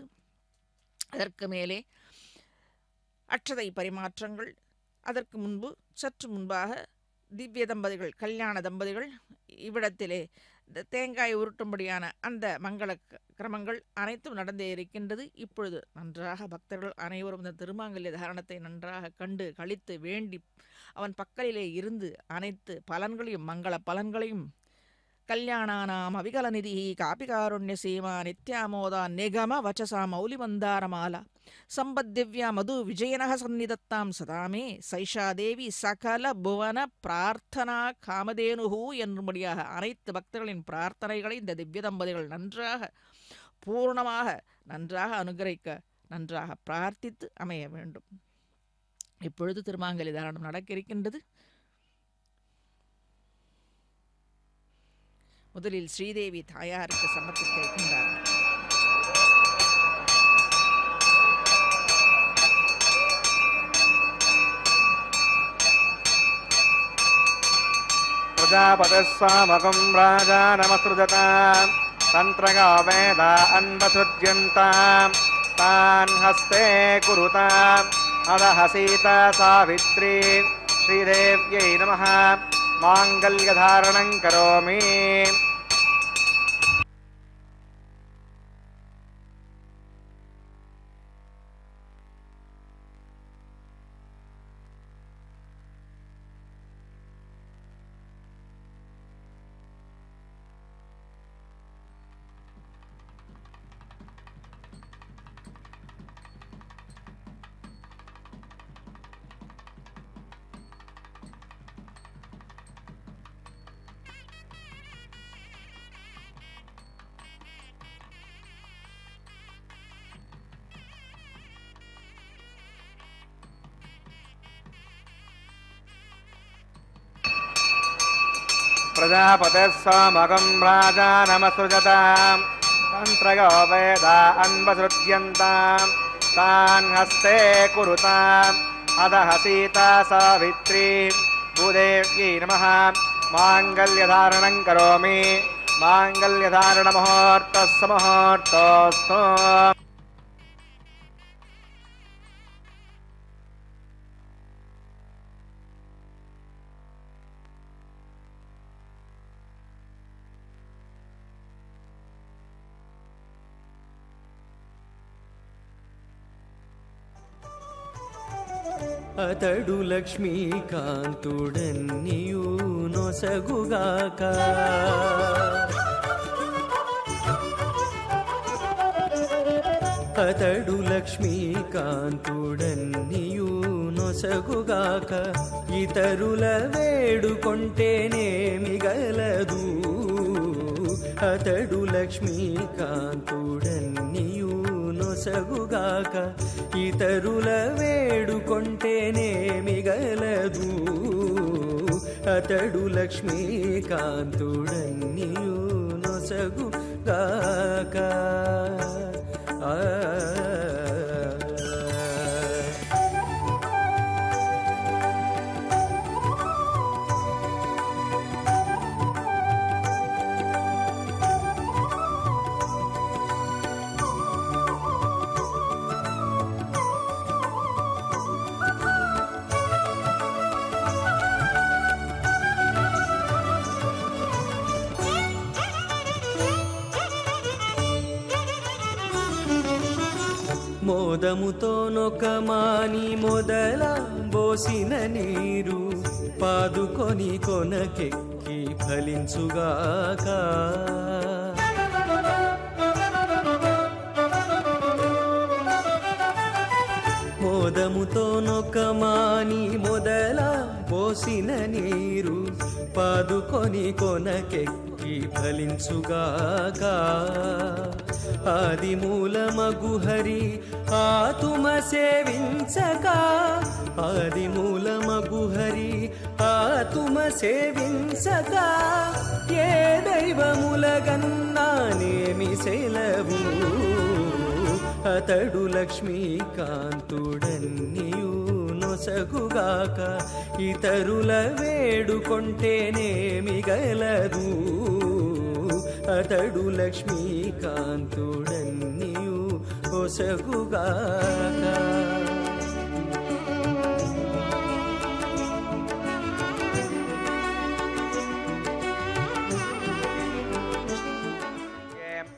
அதற்கு மேலே அட்சதை பரிமாற்றங்கள். அதற்கு முன்பு சற்று முன்பாக திவ்ய தம்பதிகள், கல்யாண தம்பதிகள் இவ்விடத்திலே தேங்காய் உருட்டும்படியான அந்த மங்கள கிரமங்கள் அனைத்தும் நடந்தே இருக்கின்றது. இப்பொழுது நன்றாக பக்தர்கள் அனைவரும் இந்த திருமாங்கல்ய தாரணத்தை நன்றாக கண்டு கழித்து வேண்டி அவன் பக்கலிலே இருந்து அனைத்து பலன்களையும் மங்கள பலன்களையும் கல்யாணானாம் அவிகலநிதி காபிகாருண்ய சீமா நித்யாமோதா நிகம வச்சசா மௌலி மந்தாரமாலா சம்பத்திவ்யா மது விஜயனக சந்நிதத்தாம் சதாமே சைஷா தேவி சகல புவன பிரார்த்தனா காமதேனுகு என்னும்படியாக அனைத்து பக்தர்களின் பிரார்த்தனைகளை இந்த திவ்ய தம்பதிகள் நன்றாக பூர்ணமாக நன்றாக அனுகிரகிக்க நன்றாக பிரார்த்தித்து அமைய வேண்டும். இப்பொழுது திருமாங்கலி தாரணம் நடக்க இருக்கின்றது. முதலில் ஸ்ரீதேவி தாயாருக்கு சமர்ப்பிக்க இருக்கின்றார். प्रजापतिस्वामकं राजानमसृजतां तन्त्रगा वेदा अन्वसृज्यन्तां तान् हस्ते कुरुताम् अदः सीता सावित्री श्रीदेव्यै नमः माङ्गल्यधारणं करोमि. प्रजापतिस्वामकं राजानमसृजतां तन्त्रगा वेदा अन्वसृज्यन्तां तान् हस्ते कुरुताम् अदः सीता सावित्री भूदेव्यै नमः माङ्गल्यधारणं करोमि. माङ्गल्यधारणमुहूर्तः मुहूर्तोऽस्तु. అతడు లక్ష్మీకాంతుడన్నియు నొసగుగాక అతడు లక్ష్మీకాంతుడన్నియు నొసగుగాక ఇతరుల వేడుకొంటేనే మిగలదు అతడు లక్ష్మీకాంతుడన్నియు నొసగుగాక ఇతరుల వేడుకొంటేనే మిగలదు అతడు లక్ష్మీకాంతుడన్నియు నొసగుగాక. మోదముతో నొకమాని మొదల బోసిన నీరు పాదుకొని కొనకెక్కి ఫలించుగాక మోదముతో నొకమాని మొదల బోసిన నీరు పాదుకొని కొనకెక్కి ఫలించుగాక ఆది మూలమగు హరి ఆతుమ సేవించక ఆది మూలమగు హరి ఆతుమ సేవించక ఏ దైవములగన్నానేమి సెలవు అతడు లక్ష్మీకాంతుడన్నియు నొసగుగాక ఇతరుల వేడుకొంటేనేమి గలదు అతడు లక్ష్మీకాంతుడన్నియు నొసగుగాక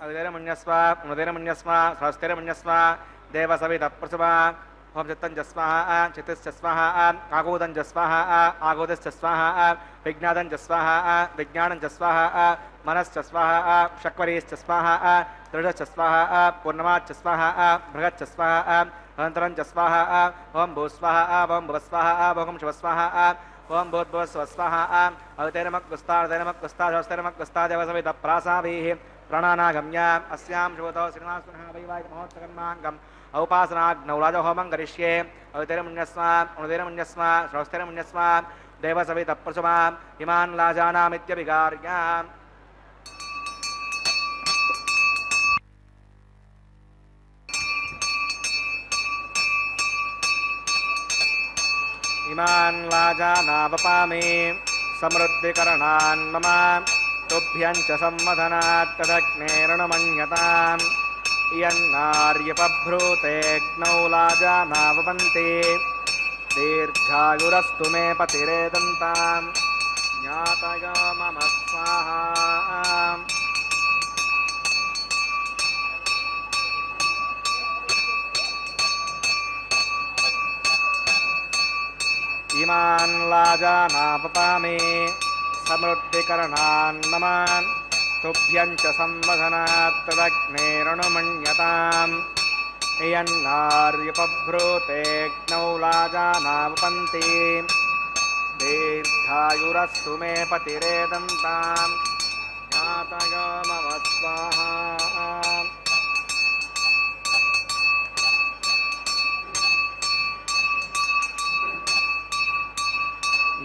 అదిరమన్యస్వ ముదిరమన్యస్వ స్వస్తిరమన్యస్వ దేవసవితప్రసువ ఓం చిత్తంజస్వాహ చిత్తిశ్చస్వాహ ఆగోదంజస్వాహ ఆగోదశ్చస్వాహ విజ్ఞాదంజస్వాహ విజ్ఞానంజస్వాహ మనశ్చస్వాహ షక్వరీశ్చస్వాహ దృఢశ్చస్వాహ పూర్ణమాచ్చస్వాహ బృహచ్చస్వాహ అనంతరంజస్వాహ ఓం భూస్వాహ ఓం భువస్వాహ ఓం శివస్వాహ ఓం భూద్భువస్వస్వాహ అవతైరమగ్గుస్తాదైరమగ్గుస్తాదవస్తైరమగ్గుస్తా దేవసవితప్రాసావీః ప్రణానాగమ్య అస్యాం శుభతో శ్రీనివాసపునః వైవాహిక మహోత్సకర్మాంగం ఔపాసనాగ్నౌ రాజహోమం కరిష్యే అవతైరమన్యస్వ అనుదైరమన్యస్వ శ్రవస్తైరమన్యస్వ దేవసవితప్రసుమ ఇమాన్ లాజానామిత్యభిగార్య ఇమాన్ లాజానావపామి సమృద్ధికరణాన్ మమ తుభ్యంచ సమ్మధనాత్ తదగ్నేరణమన్యతాం ఇయన్నార్యపభ్రూతేగ్నౌ లాజానావపంతి దీర్ఘాయురస్తు మే పతిరేదంతాం జ్ఞాతయో మమ స్వాహా ఇమాన్ లాజానావపామి సమృద్ధికరణాన్ మమ తుభ్యంచ సంవధనాత్ తదగ్నేరణమన్యతాం ఇయన్నార్యపభ్రూతేగ్నౌ లాజానావపంతి దీర్ఘాయురస్తు మే పతిరేదంతాం జ్ఞాతయో మమ స్వాహా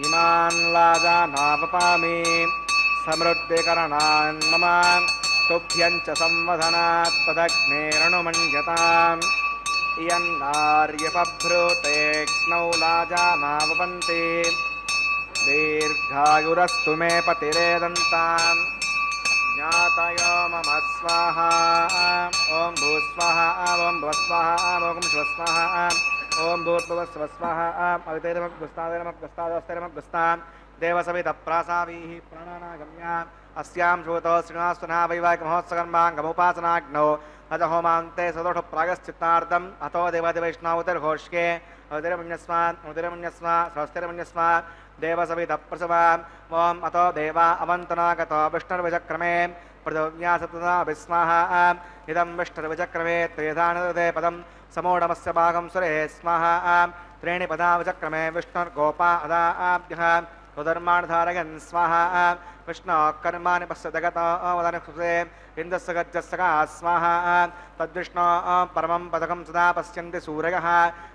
ఇమాన్ లాజానావపామి సమృద్ధికరణాన్ మమ తుభ్యంచ సంవధనాత్ తదగ్నేరణమన్యతాం ఇయన్నార్యపభ్రూతేగ్నౌ లాజానావపంతి దీర్ఘాయురస్తు మే పతిరేదంతాం జ్ఞాతయో మమ స్వాహా ఓం భూస్వాహ ఓం భువస్వాహ ఓం శివస్వాహ ఓం భూర్భువస్వస్వాహ అవతైరమగ్గుస్తాదైరమగ్గుస్తాదవస్తైరమగ్గుస్తాం దేవసవితప్రాసావీః ప్రాణానాగమ్య అస్యాం శుభతో శ్రీనివాసపునః వైవాహిక మహోత్సకర్మాంగముపాసనాగ్నౌ అజహోమాంతే సదోష ప్రాగశ్చిత్తార్థం అతో దేవాదివైష్ణవతిర్ఘోష్కే అవతైరమన్యస్వ అనుదైరమన్యస్వ స్వస్తిరమన్యస్వ దేవసవితప్రసువ ఓం అతో దేవా అవంతనాగతో విష్ణుర్విచక్రమే పృథివ్యా సప్తదా విస్మః ఇదం విష్ణుర్విచక్రమే త్రేధానదే పదం సమోఢమస్య భాగం సురే స్మః త్రీణి పదా విచక్రమే విష్ణుర్గోపా అదాభ్యః సుధర్మాణధారయన్ స్వాహ విష్ణు కర్మాణి పశ్య జగతో వదనక్షుసే ఇంద్రస్య గజ్జస్సగా స్వాహ తద్విష్ణు పరమం పదకం సదా పశ్యంతి సూరయః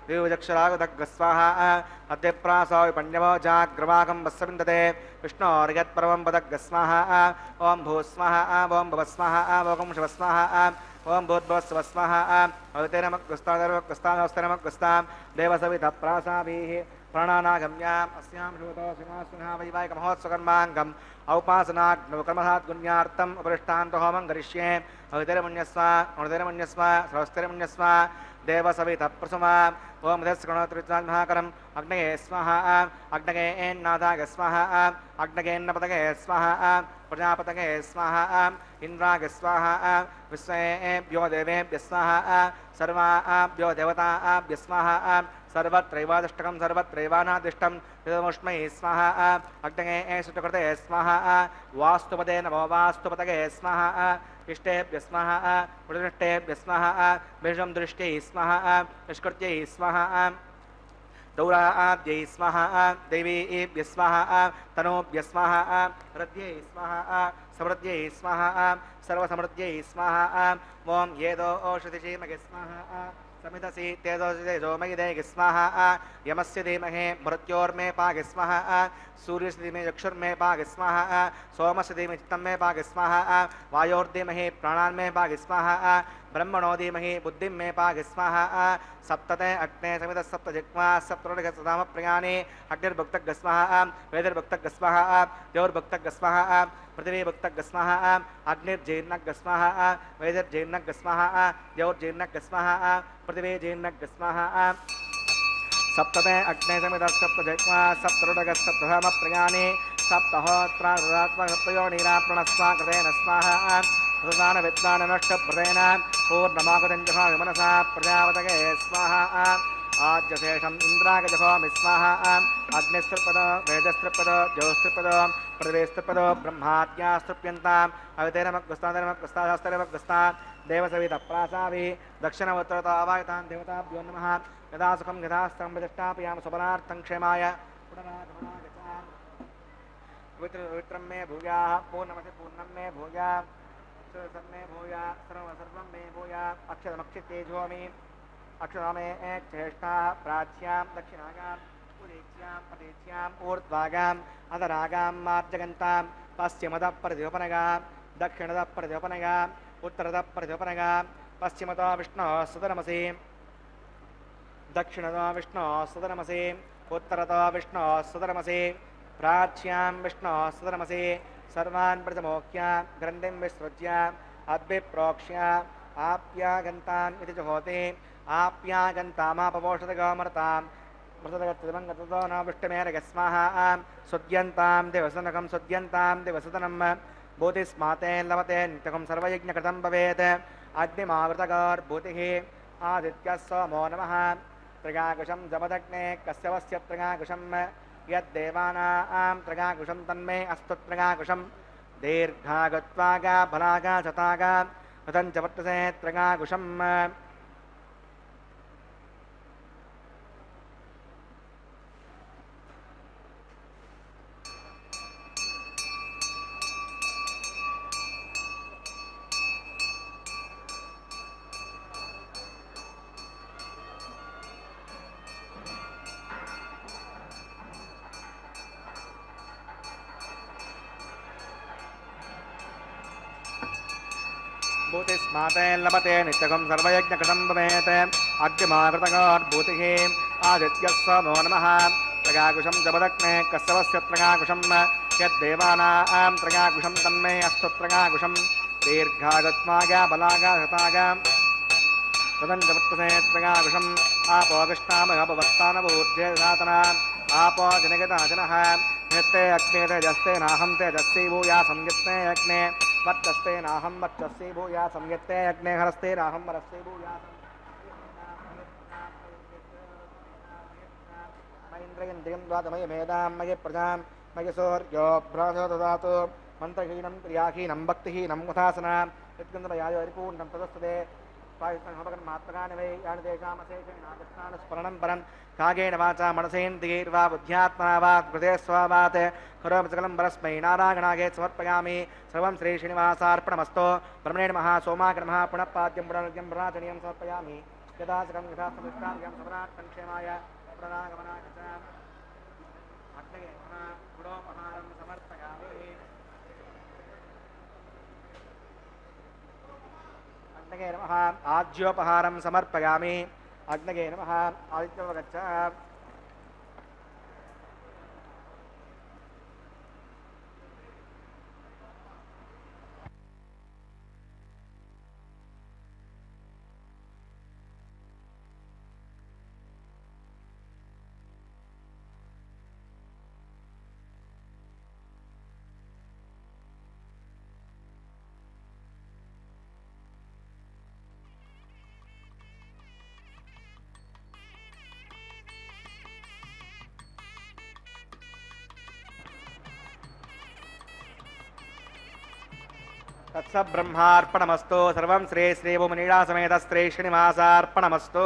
దేవజక్షరాగదగ్గ స్వాహ అద్యప్రాసో విపణ్యవో జాగ్రవాగం వస్సవిందతే విష్ణోర్యత్పరమం పదగ్గ స్వాహ ఓం భూస్వాహ ఓం భువస్వాహ ఓం శివస్వాహ ఓం భూద్భువస్వస్వాహ అవతైరమగ్గుస్తాదైరమగ్గుస్తాదవస్తైరమగ్గుస్తాం దేవసవితప్రాసావీః ప్రాణానాగమ్య అస్యాం శుభతో శ్రీనివాసపునః వైవాహిక మహోత్సకర్మాంగం ఔపాసనాగ్నౌ కర్మసాద్గుణ్యార్థం ఉపరిష్టాంత హోమం కరిష్యే అవతైరమన్యస్వ అనుదైరమన్యస్వ స్రవస్తైరమన్యస్వ దేవసవితప్రసుమ ఓం దస్కృణోత్రిచాన్మహాకరం అగ్నయే స్వాహ అగ్నగేన్నాదాయ స్వాహ అగ్నగేన్నపతగే స్వాహ ప్రజాపతగే స్వాహ ఇంద్రాయ స్వాహ విశ్వేభ్యో దేవేభ్యः స్వాహ సర్వాభ్యో దేవతాభ్యः స్వాహ सर्वत्रैवादिष्टकं सर्वत्रैवानादिष्टं तदमुष्मै स्वाहा अग्नये शुचकृते स्वाहा वास्तुपदे नमो वास्तुपतये स्वाहा इष्टेभ्यः स्वाहा प्रतिष्ठेभ्यः स्वाहा विषं दृष्ट्यै स्वाहा निष्कृत्यै स्वाहा तौराद्यै स्वाहा दैवीभ्यः स्वाहा तनोभ्यः स्वाहा हृद्यै स्वाहा समृद्ध्यै स्वाहा सर्वसमृद्ध्यै स्वाहा ॐ येदो ओषधिषीमगे स्वाहा समिधसि तेजो मयिदेहि स्वाहा यमस्य धीमहि मृत्योर्मे पाहि स्वाहा सूर्यस्य धीमहि चक्षुर्मे पाहि स्वाहा सोमस्य धीमहि चित्तं मे पाहि स्वाहा वायोर्धीमहि प्राणान्मे पाहि स्वाहा ब्रह्मणो धीमहि बुद्धिं मे पाहि स्वाहा सप्तते अग्ने समितः सप्तजिह्वा सप्तरोगसदामप्रियाणि अग्निर्भुक्तः स्वाहा वेदिर्भुक्तः स्वाहा द्यौर्भुक्तः स्वाहा पृथिवीभुक्तः स्वाहा अग्निर्जीर्णः स्वाहा वेदिर्जीर्णः स्वाहा द्यौर्जीर्णः स्वाहा पृथिवीजीर्णः स्वाहा सप्तते अग्ने समितः सप्तजिह्वा सप्तरोगः सप्तधामप्रियाणि सप्तहोत्रात्मक सप्तयोनिराप्रणस्वा कृतेन स्वाहा प्रदान विद्वान नष्टप्रदेन पूर्णमागतञ्जसा विमनसा प्रजापतये स्वाहा आद्यशेषम् इन्द्रागजहोमि स्वाहा अग्निस्तृपद वेदस्तृपद ज्योस्तृपद पृथिवीस्तृपद ब्रह्माद्यास्तृप्यन्ताम् अवितेरमग्रस्तादरमग्रस्ताशास्त्रमग्रस्ता देवसवितप्रासावि दक्षिणवत्तरतो अवायतान् देवताभ्यो नमः यदा सुखं यथास्त्रं प्रतिष्ठापयाम स्वपनार्थं क्षेमाय पवित्रं मे भूयाः पूर्णमसि पूर्णं मे भूयाः सर्वं भूया सर्वं मे भूया अक्षरमक्षितेजोमि अक्षरमे चेष्टाः प्राच्यां दक्षिणागां उदेच्यां पदेच्यां ऊर्ध्वागां अधरागां मार्जगन्तां पश्चिमतः प्रतिपनगां दक्षिणतः प्रतिपनगां उत्तरतः प्रतिपनगां पश्चिमतः विष्णोः सुतनमसि दक्षिणतः विष्णोः सुतनमसि उत्तरतः विष्णोः सुतनमसि प्राच्यां विष्णोः सुतनमसि सर्वान् प्रथमोक्ष्य ग्रन्थिं विसृज्य अद्भिप्रोक्ष्य आप्यागन्ताम् इति जुहोति आप्यागन्तामापपोषतगमर्तां मृतगतिमङ्गतो न विष्टमेरगस्माहा सुद्यन्तां दिवसनकं सुद्यन्तां दिवसदनं भूतिस्माते लभते नित्यकं सर्वयज्ञकृतं भवेत् अग्निमावृतगोर्भूतिः आदित्यः सोमो नमः त्रिगाकुशं जपदग्ने कस्य वस्य त्रिगाकुशं यद्देवानां त्रिगाकुशं तन्मे अस्तु त्रिगाकुशं दीर्घागत्वागा फलागा शतागा हतं च वर्तसे त्रिगाकुशम् भूतिस्माते लभते नित्यकं सर्वयज्ञकृतं भवेत् अग्निमावृतगोर्भूतिः आदित्यः सोमो नमः त्रिगाकुशं जपदग्ने कस्य वस्य त्रिगाकुशं यद्देवानां त्रिगाकुशं तन्मे अस्तु त्रिगाकुशं दीर्घागत्वागा बलागा शतागा तदं च वर्तसे त्रिगाकुशम् आपो कृष्णामभवत्तानभूर्जे सातना आपो जनगता जनः नित्ते अग्ने तेजस्ते नाहं तेजस्वी भूया संयुक्ते अग्ने वर्तस्ते नाहं वर्चस्वी भूया संयुक्ते अग्ने हरस्ते नाहं हरस्ते भूया मयेन्द्रियं द्वादमय मेधां मये प्रजां मये सूर्यो भ्राजो ददातु मन्त्रहीनं क्रियाहीनं भक्तिहीनं उदासनां यद्गन्धमयाय परिपूर्णं तदस्तदे मात्रकानि वै यानि तेषामशेषेणागस्तानुस्मरणं परं कागेन वाचा मनसेन्द्रियैर्वा बुद्ध्यात्मना वा कृते स्वभावात् करोमि सकलं परस्मै नारायणागे समर्पयामि सर्वं श्रीश्रीनिवासार्पणमस्तु ब्रह्मणे नमः सोमाय नमः पुनः पाद्यं पुनर्यं प्रणीयं समर्पयामि यदा सकं यथा समिष्टार्यं समरार्थं क्षेमाय पुनरागमनाय च अग्नये नमः गुणोपहारं समर्पयामि अग्नये नमः आज्योपहारं समर्पयामि अग्नये नमः आदित्यवगच्छ तत्सब्रह्मार्पणमस्तु सर्वं श्री श्रीभूमनीडा समेत श्री श्रीनिवासार्पणमस्तु।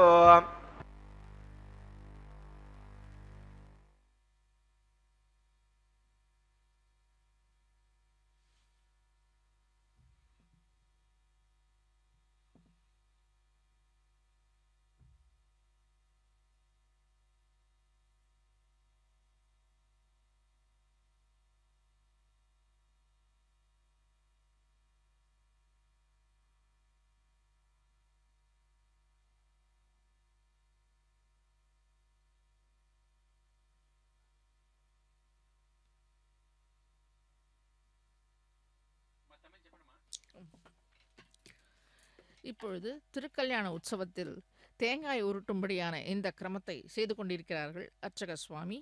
இப்பொழுது திருக்கல்யாண உற்சவத்தில் தேங்காய் உருட்டும்படியான இந்த கிரமத்தை செய்து கொண்டிருக்கிறார்கள் அர்ச்சக சுவாமி.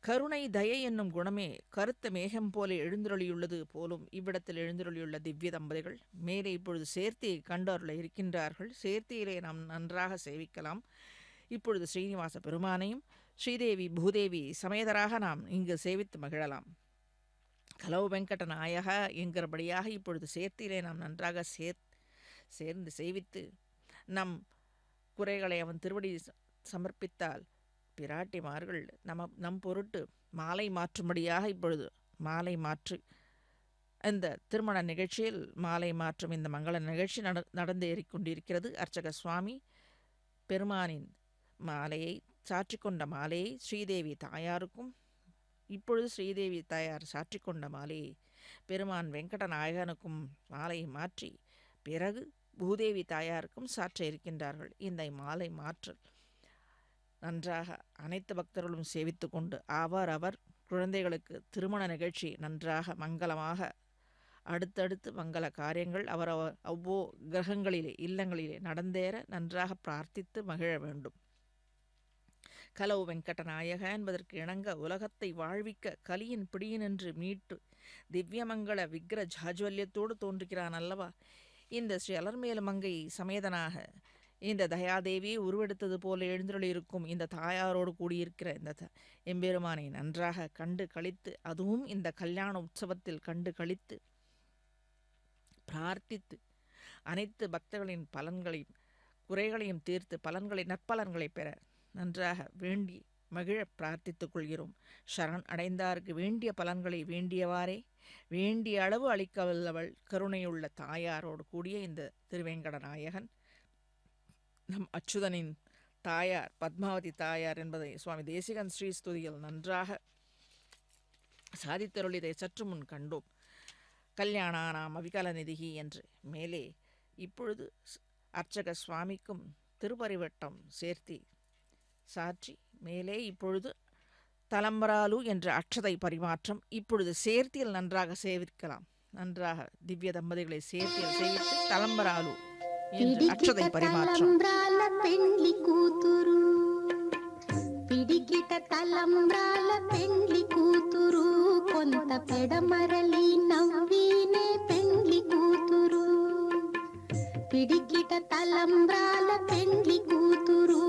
கருணை தயை என்னும் குணமே கருத்த மேகம் போல எழுந்தருளியுள்ளது போலும் இவ்விடத்தில் எழுந்தருளியுள்ள திவ்ய தம்பதிகள் மேலே இப்பொழுது சேர்த்தியை கண்டருள இருக்கின்றார்கள். சேர்த்தியிலே நாம் நன்றாக சேவிக்கலாம். இப்பொழுது ஸ்ரீனிவாச பெருமானையும் ஸ்ரீதேவி பூதேவி சமேதராக நாம் இங்கு சேவித்து மகிழலாம். கலவு வெங்கட நாயக என்கிறபடியாக இப்பொழுது சேர்த்தியிலே நாம் நன்றாக சேர்ந்து சேவித்து நம் குறைகளை அவன் திருவடி சமர்ப்பித்தால் பிராட்டிமார்கள் நம் பொருட்டு மாலை மாற்றும்படியாக இப்பொழுது மாலை மாற்று இந்த திருமண நிகழ்ச்சியில் மாலை மாற்றும் இந்த மங்கள நிகழ்ச்சி நடந்தேறிக் கொண்டிருக்கிறது. அர்ச்சக சுவாமி பெருமானின் மாலையை சாற்றிக்கொண்ட மாலையை ஸ்ரீதேவி தாயாருக்கும் இப்பொழுது ஸ்ரீதேவி தாயார் சாற்றிக்கொண்ட மாலையை பெருமான் வெங்கட நாயகனுக்கும் மாலையை மாற்றி பிறகு பூதேவி தாயாருக்கும் சாற்ற இருக்கின்றார்கள். இந்த மாலை மாற்றல் நன்றாக அனைத்து பக்தர்களும் சேவித்து கொண்டு அவர் குழந்தைகளுக்கு திருமண நிகழ்ச்சி நன்றாக மங்களமாக அடுத்தடுத்து மங்கள காரியங்கள் அவ்வோ கிரகங்களிலே இல்லங்களிலே நடந்தேற நன்றாக பிரார்த்தித்து மகிழ வேண்டும். கலவு வெங்கட நாயக என்பதற்கு இணங்க உலகத்தை வாழ்விக்க கலியின் பிடியினின்று மீட்டு திவ்யமங்கள விக்கிர ஜாஜ்வல்யத்தோடு தோன்றுகிறான் அல்லவா இந்த ஸ்ரீ அலர்மேலு மங்கை சமேதனாக இந்த தயாதேவியை உருவெடுத்தது போல எழுந்தருளியிருக்கும் இந்த தாயாரோடு கூடியிருக்கிற இந்த எம்பெருமானை நன்றாக கண்டு கழித்து அதுவும் இந்த கல்யாண உற்சவத்தில் கண்டு கழித்து பிரார்த்தித்து அனைத்து பக்தர்களின் பலன்களையும் குறைகளையும் தீர்த்து நற்பலன்களை பெற நன்றாக வேண்டி மகிழ பிரார்த்தித்துக் கொள்கிறோம். சரண் அடைந்தாருக்கு வேண்டிய பலன்களை வேண்டியவாறே வேண்டிய அளவு அளிக்க வல்லவள் கருணையுள்ள தாயாரோடு கூடிய இந்த திருவேங்கட நாயகன் நம் அச்சுதனின் தாயார் பத்மாவதி தாயார் என்பதை சுவாமி தேசிகன் ஸ்ரீஸ்துதியில் நன்றாக சாதித்தருளிதை சற்று முன் கண்டோம். கல்யாணானாம் அவிகல நிதிகி என்று மேலே இப்பொழுது அர்ச்சக சுவாமிக்கும் திருப்பரிவட்டம் சேர்த்தி சாற்றி மேலே இப்பொழுது தலம்பராலு என்ற அட்சதை பரிமாற்றம் இப்பொழுது சேர்த்தியில் நன்றாக சேவிக்கலாம். நன்றாக திவ்ய தம்பதிகளை சேர்த்தியில் சேவித்து தலம்பராலு என்று அட்சதை பரிமாற்றம். పెండ్లి కూతురు పిడికిట తలంబ్రాల పెండ్లి కూతురు కొంత పెడమరలి నవ్వినే పెండ్లి కూతురు పిడికిట తలంబ్రాల పెండ్లి కూతురు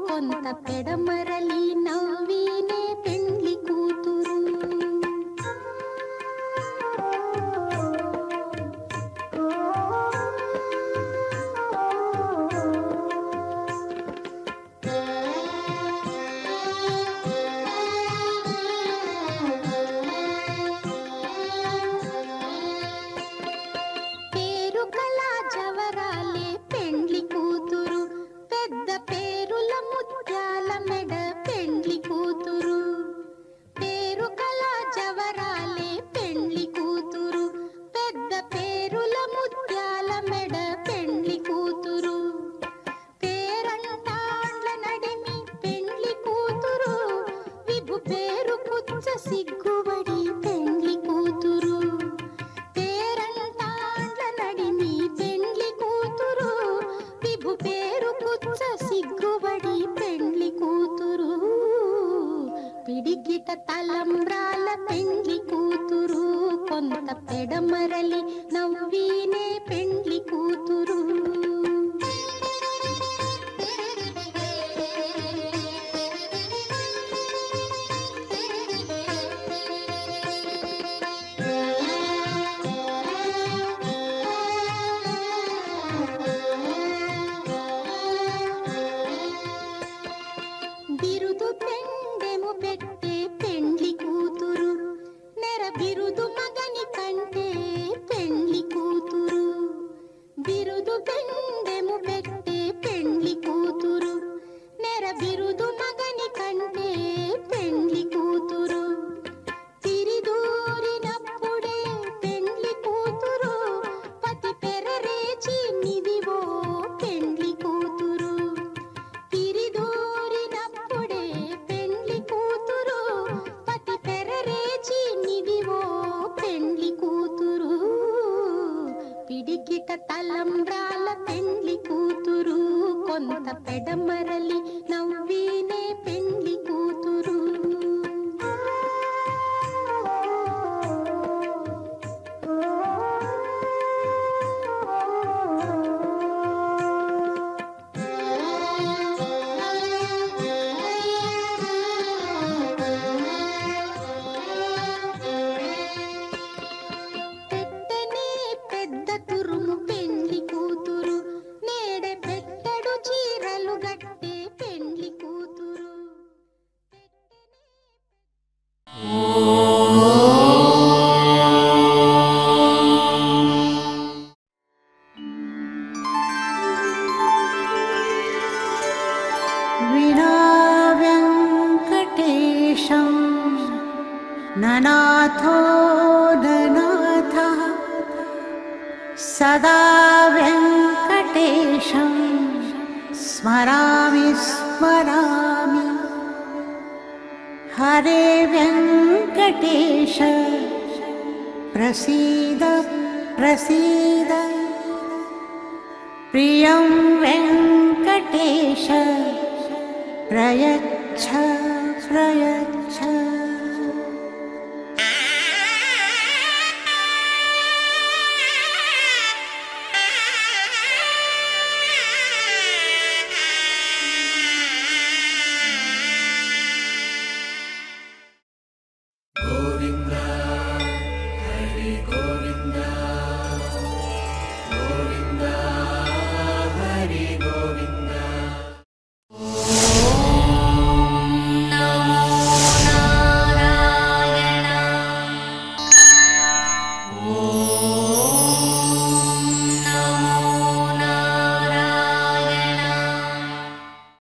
కొంత పెడమరలి నవ్వినే పెండ్లి కూతురు తలంబ్రాల పెండ్లి కూతురు కొంత పెడమరలి నవ్వినే పెండ్లి కూతురు బిరుదు పెండెము పెట్టే పెండ్లి కూతురు నెర బిరుదు మగని కంటే పెండ్లి కూతురు ननाथो ननाथः सदा वेङ्कटेशं स्मरामि स्मरामि हरे वेङ्कटेश प्रसीद प्रसीद प्रियं वेङ्कटेश प्रयच्छ प्रयच्छ गोविन्द